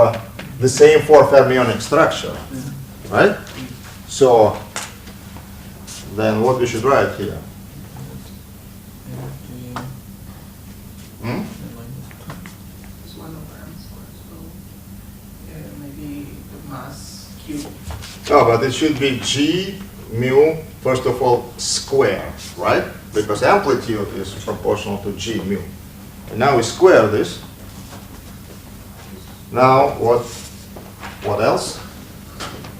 the same 4 fermionic structure, right? So then what we should write here? No, but it should be G mu, first of all, square, right? Because amplitude is proportional to G mu. And now we square this. Now what else?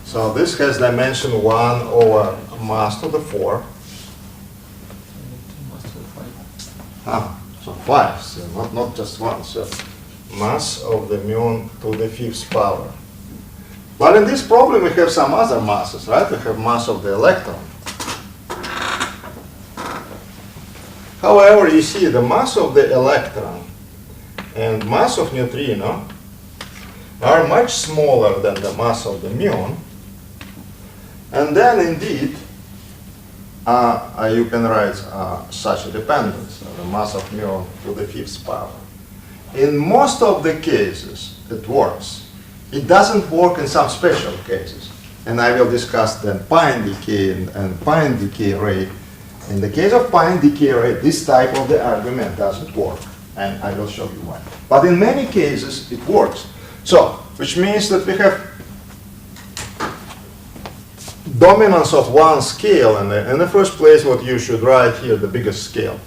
So this has dimension 1 over mass to the 4. So 5, so not just 1. So mass of the muon to the 5th power. But in this problem we have some other masses, right? We have mass of the electron. However, you see the mass of the electron and mass of neutrino are much smaller than the mass of the muon. And then indeed, you can write such a dependence, the mass of muon to the 5th power. In most of the cases, it works. It doesn't work in some special cases. And I will discuss then Pine decay and Pine decay rate. In the case of Pine decay rate, this type of the argument doesn't work. And I will show you why. But in many cases, it works. So, which means that we have dominance of one scale, and in the first place, what you should write here, the biggest scale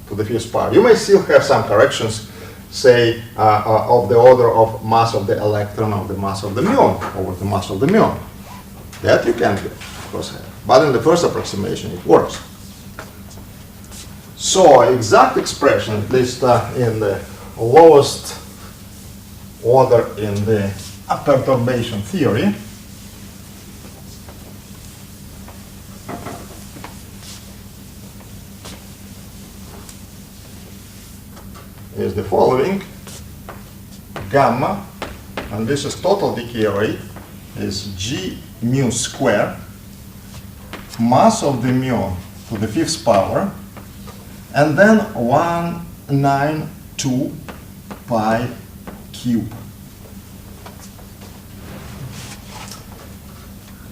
to the 5th power. You may still have some corrections, say, of the order of mass of the electron of the mass of the muon over the mass of the muon. That you can, of course, have. But in the first approximation, it works. So, exact expression, at least in the lowest order in the perturbation theory, is the following. Gamma, and this is total decay rate, is G mu square, mass of the muon to the 5th power, and then 192 pi cube.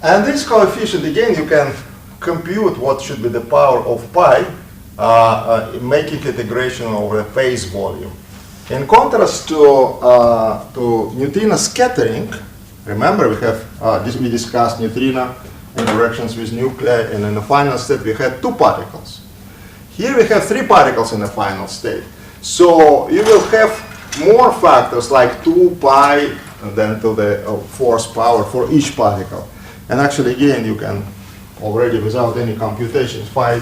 And this coefficient, again, you can compute what should be the power of pi, making integration over a phase volume. In contrast to neutrino scattering, remember we have we discussed neutrino interactions with nuclei, and in the final state we had 2 particles. Here we have 3 particles in the final state. So you will have more factors like 2 pi and then to the 4th power for each particle. And actually, again, you can already, without any computations, find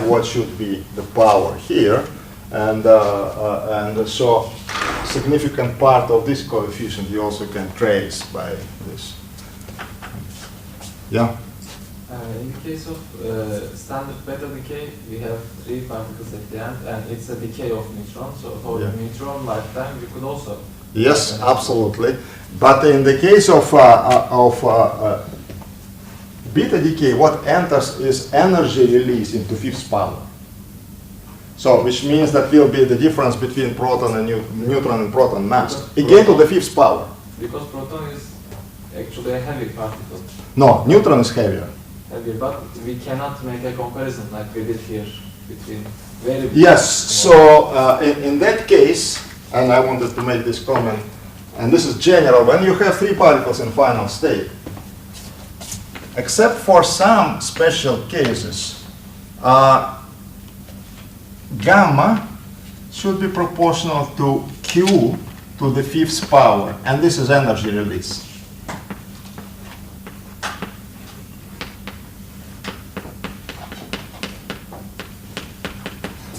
what should be the power here. And so significant part of this coefficient you also can trace by this. Yeah? In the case of standard beta decay, we have 3 particles at the end, and it's a decay of neutron. So for the neutron lifetime, you could also. Yes, absolutely. But in the case of beta decay, what enters is energy release into 5th power. So, which means that will be the difference between proton and neutron and proton mass. Again to the 5th power. Because proton is actually a heavy particle. No, neutron is heavier. Heavy, but we cannot make a comparison like we did here between very big. Yes, so in that case, and I wanted to make this comment, and this is general, when you have 3 particles in final state, except for some special cases, gamma should be proportional to Q to the 5th power, and this is energy release.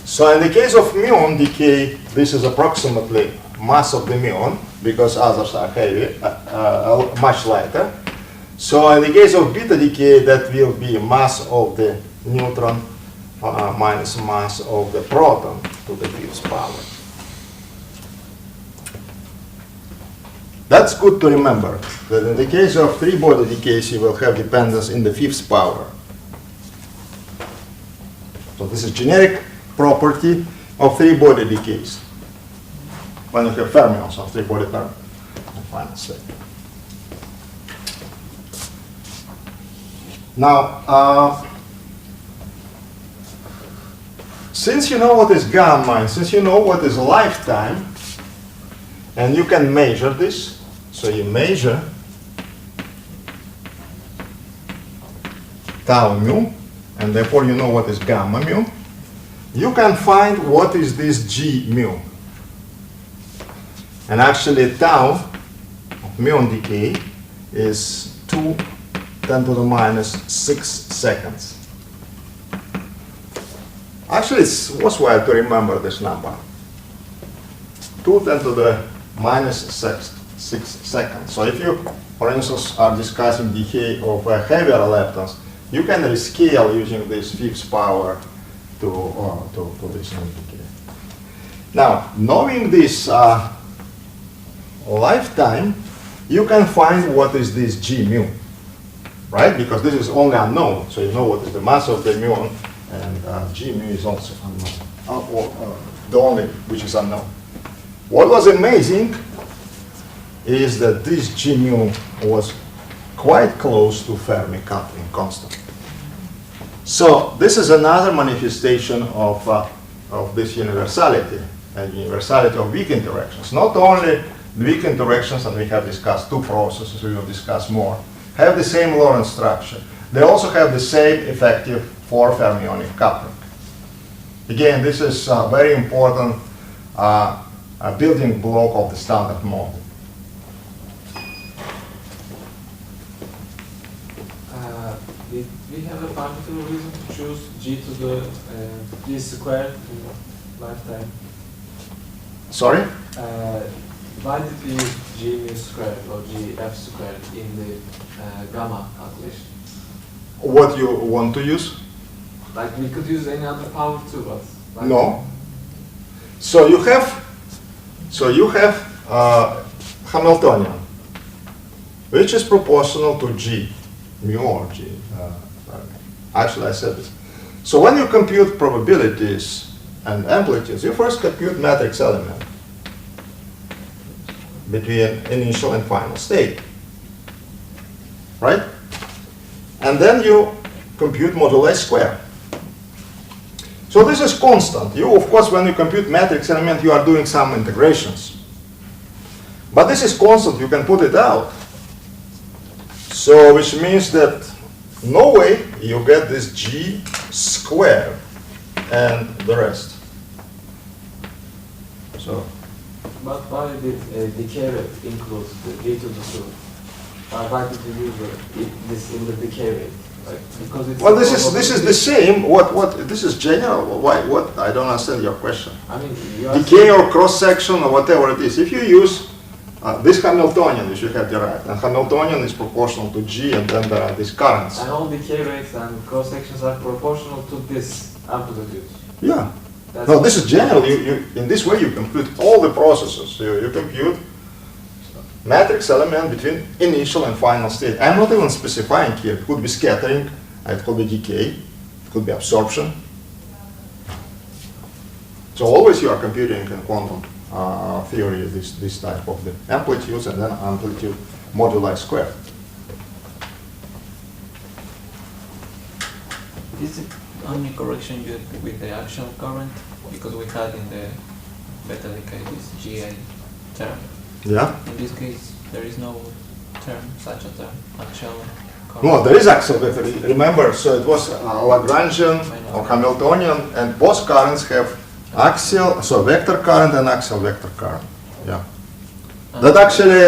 So in the case of muon decay, this is approximately mass of the muon, because others are heavy, much lighter. So in the case of beta decay, that will be mass of the neutron minus mass of the proton to the 5th power. That's good to remember, that in the case of 3-body decays, you will have dependence in the 5th power. So this is generic property of 3-body decays. When you have fermions of 3-body fermion in final state. Now, since you know what is gamma, and since you know what is lifetime, and you can measure this, so you measure tau mu, and therefore you know what is gamma mu. You can find what is this G mu. And actually tau of muon decay is 2 10 to the minus 6 seconds. Actually, it's worthwhile to remember this number. 2 10 to the minus 6 seconds. So if you, for instance, are discussing decay of heavier leptons, you can rescale using this fifth power to this decay. Now, knowing this lifetime, you can find what is this G mu, right? Because this is only unknown, so you know what is the mass of the muon, and G mu is also unknown, the only which is unknown. What was amazing is that this G mu was quite close to Fermi coupling constant. So this is another manifestation of this universality, and universality of weak interactions. Not only the weak interactions, and we have discussed two processes, we will discuss more, have the same Lorentz structure. They also have the same effective 4 fermionic coupling. Again, this is a very important building block of the standard model. Did we have a particular reason to choose G to the G squared in lifetime? Sorry? Why did we use G mu squared or G f squared in the gamma calculation? What you want to use? Like we could use any other power too, but like No. So you have Hamiltonian, which is proportional to G mu or G. Actually, I said this. So when you compute probabilities and amplitudes, you first compute matrix element between initial and final state, right? And then you compute moduli square. So this is constant. You, of course, when you compute matrix element, you are doing some integrations. But this is constant, you can put it out. So which means that no way you get this G squared and the rest. So. But why did decay rate include the G to the 2? Why did you use this in the decay rate? Like, because it's Well, this is the same. What this is general. Why? What? I don't understand your question. I mean, you are Decay or cross section or whatever it is. If you use this Hamiltonian, which you have derived, and Hamiltonian is proportional to G, and then there are these currents. and all decay rates and cross sections are proportional to this amplitude. Yeah. That's No, this is general. You in this way you compute all the processes. You compute matrix element between initial and final state. I'm not even specifying here. It could be scattering, it could be decay, it could be absorption. So always you are computing in quantum theory this type of the amplitudes and then amplitude moduli squared. Is it only correction you with the action current? Because we had in the beta decay this GA term. Yeah. In this case, there is no term, such a term, axial current. No, there is axial vector. Remember, so it was Lagrangian or Hamiltonian, and both currents have axial, so vector current and axial vector current. Yeah. That actually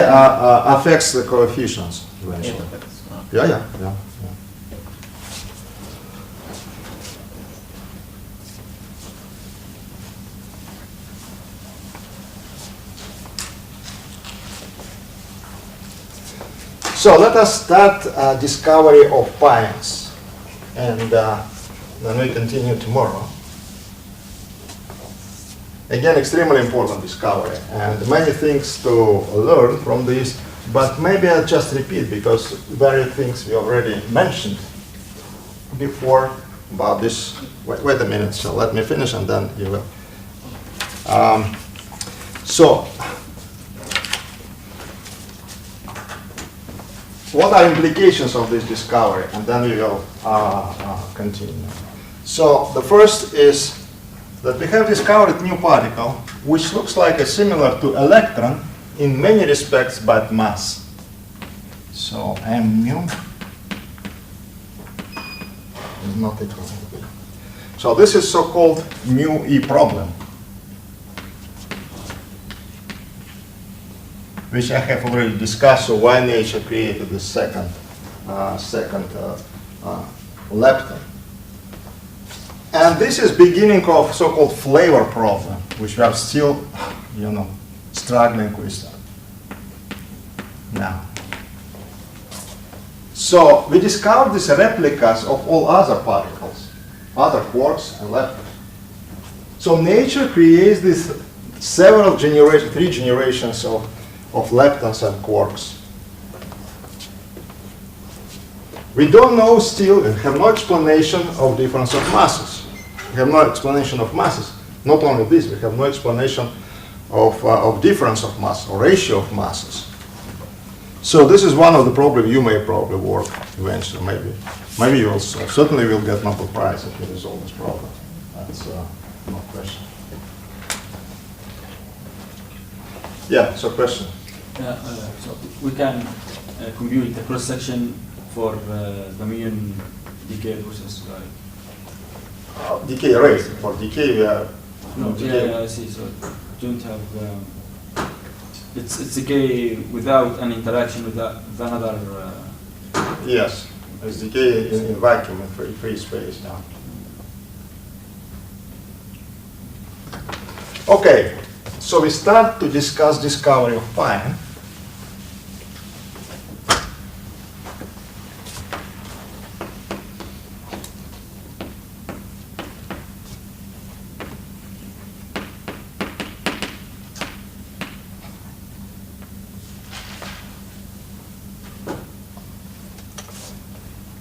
affects the coefficients eventually. It affects, Yeah. So let us start discovery of pions, and then we continue tomorrow. Again, extremely important discovery, and many things to learn from this, but maybe I'll just repeat because various things we already mentioned before about this. Wait a minute, so let me finish and then you will. So, what are implications of this discovery? And then we will continue. So the first is that we have discovered new particle, which looks like a similar to electron in many respects, but mass. So M mu is not equal to B. So this is so-called mu-E problem, which I have already discussed. So why nature created the second lepton. And this is beginning of so-called flavor problem, which we are still, struggling with now. So we discovered these replicas of all other particles, other quarks and leptons. So nature creates these several generations, 3 generations of leptons and quarks. We don't know still, and have no explanation of difference of masses. We have no explanation of masses. Not only this, we have no explanation of difference of mass or ratio of masses. So this is one of the problems you may probably work eventually, maybe. Maybe you will solve. Certainly will get Nobel Prize if you resolve this problem. That's no question. Yeah, so question. So we can compute the cross-section for the Muon decay process, right? Decay rate. For decay, we are... No, yeah, I see. So don't have... it's decay without an interaction with another... Yes, it's decay in vacuum, in free space now. Okay, so we start to discuss discovery of fine.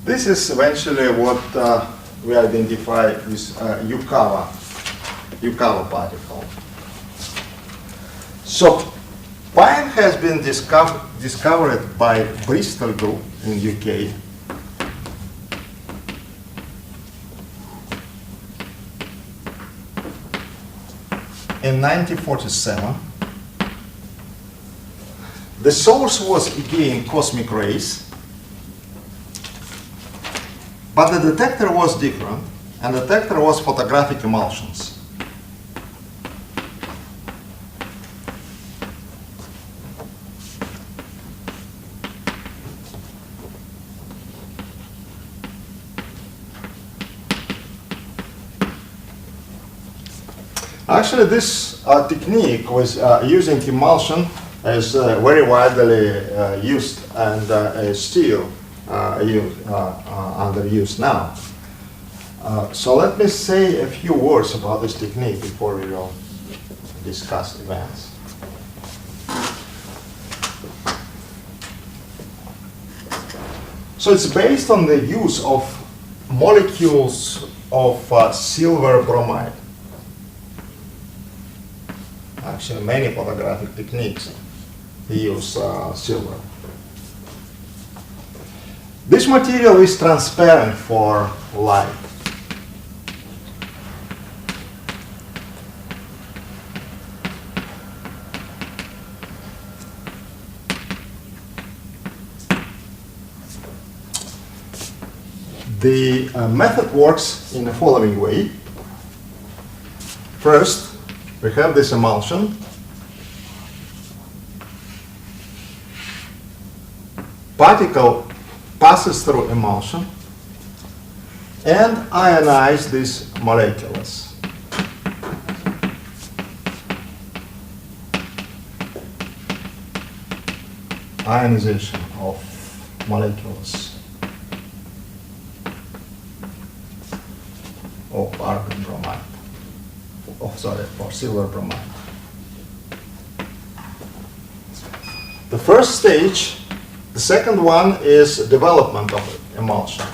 This is eventually what we identify with Yukawa particle. So fine has been discovered by Bristol group in UK. In 1947. The source was again cosmic rays, but the detector was different, and the detector was photographic emulsions. Actually, this technique was using emulsion is very widely used and is still under use now. So let me say a few words about this technique before we will discuss events. So it's based on the use of molecules of silver bromide. Actually, many photographic techniques use silver. This material is transparent for light. The method works in the following way. First, we have this emulsion. Particle passes through emulsion and ionize these molecules. Ionization of molecules of argon bromide. For silver bromide. The first stage, the second one is development of emulsion.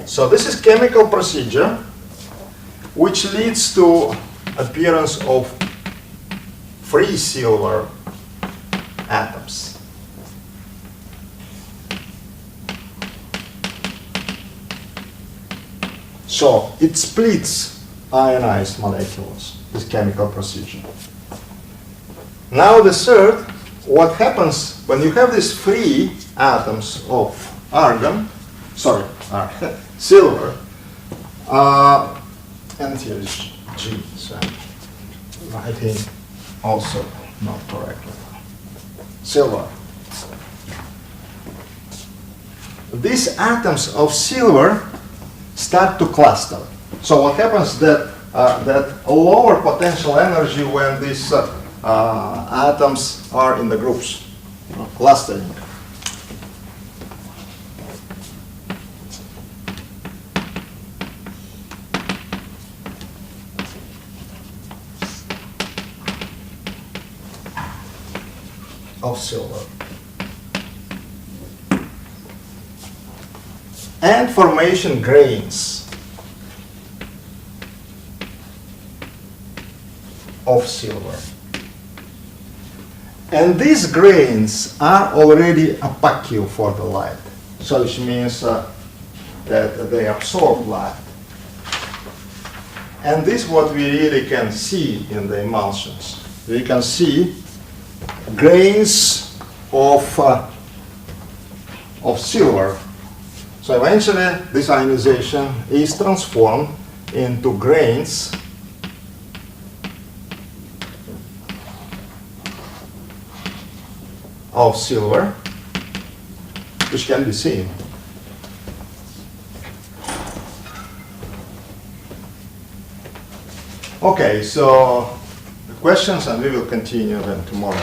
So this is chemical procedure which leads to appearance of free silver atoms. So it splits ionized molecules, this chemical procedure. Now the third, what happens when you have these free atoms of argon, silver, and here is G, so writing also not correctly. Silver. These atoms of silver start to cluster. So what happens that that lower potential energy when these atoms are in the groups, clustering. Of silver. And formation grains of silver. And these grains are already opaque for the light. So which means that they absorb light. And this is what we really can see in the emulsions. We can see grains of silver. So eventually this ionization is transformed into grains of silver, which can be seen. Okay, so the questions, and we will continue then tomorrow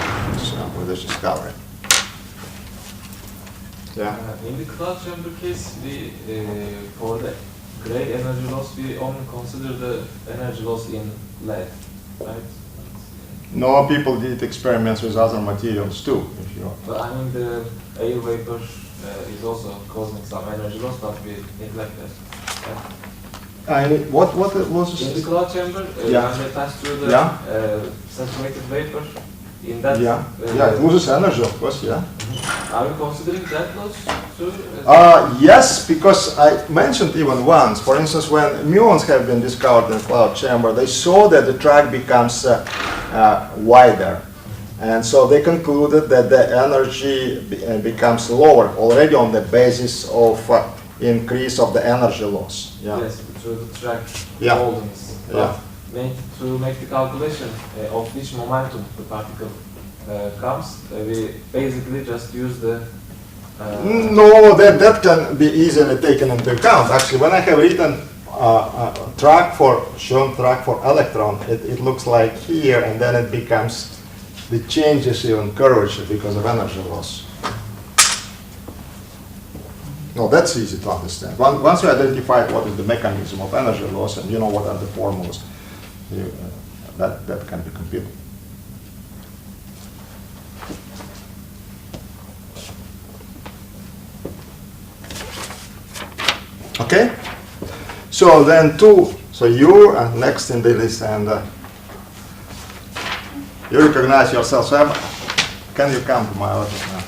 with this discovery. Yeah. In the cloud chamber case, we for the gray energy loss, we only consider the energy loss in lead, right? No, people did experiments with other materials too. If you But I mean, the air vapor is also causing some energy loss, but we neglect that. Right? what was In the cloud chamber, Yeah. when they pass through the Yeah. saturated vapor, in that, it loses energy, of course. Yeah. are you considering that loss too? Yes, because I mentioned even once, for instance, when muons have been discovered in the cloud chamber, they saw that the track becomes wider. And so they concluded that the energy becomes lower already on the basis of increase of the energy loss. Yeah. Yes, through the track Yeah. holdings. Yeah. To make the calculation of which momentum the particle comes, we basically just use the No, that can be easily taken into account. Actually, when I have written track for electron, it looks like here, and then it becomes the changes in curvature because of energy loss. No, that's easy to understand. Once you identify what is the mechanism of energy loss and you know what are the formulas, that can be computed. Okay? So then so you are next in the list, and you recognize yourself. So can you come to my office now?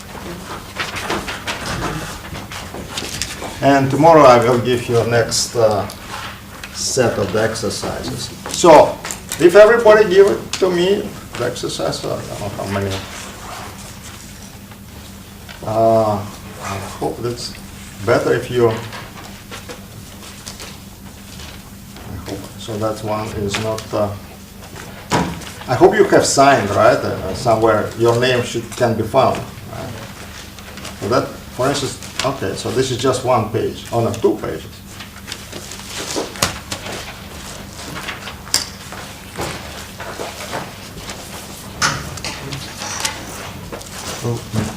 And tomorrow I will give you a next set of the exercises. So if everybody give it to me, the exercise, I don't know how many. I hope that's better if you. So that one is not. I hope you have signed, right? Somewhere your name can be found. Right? So that, for instance, okay. So this is just one page. Oh no, 2 pages. Oh.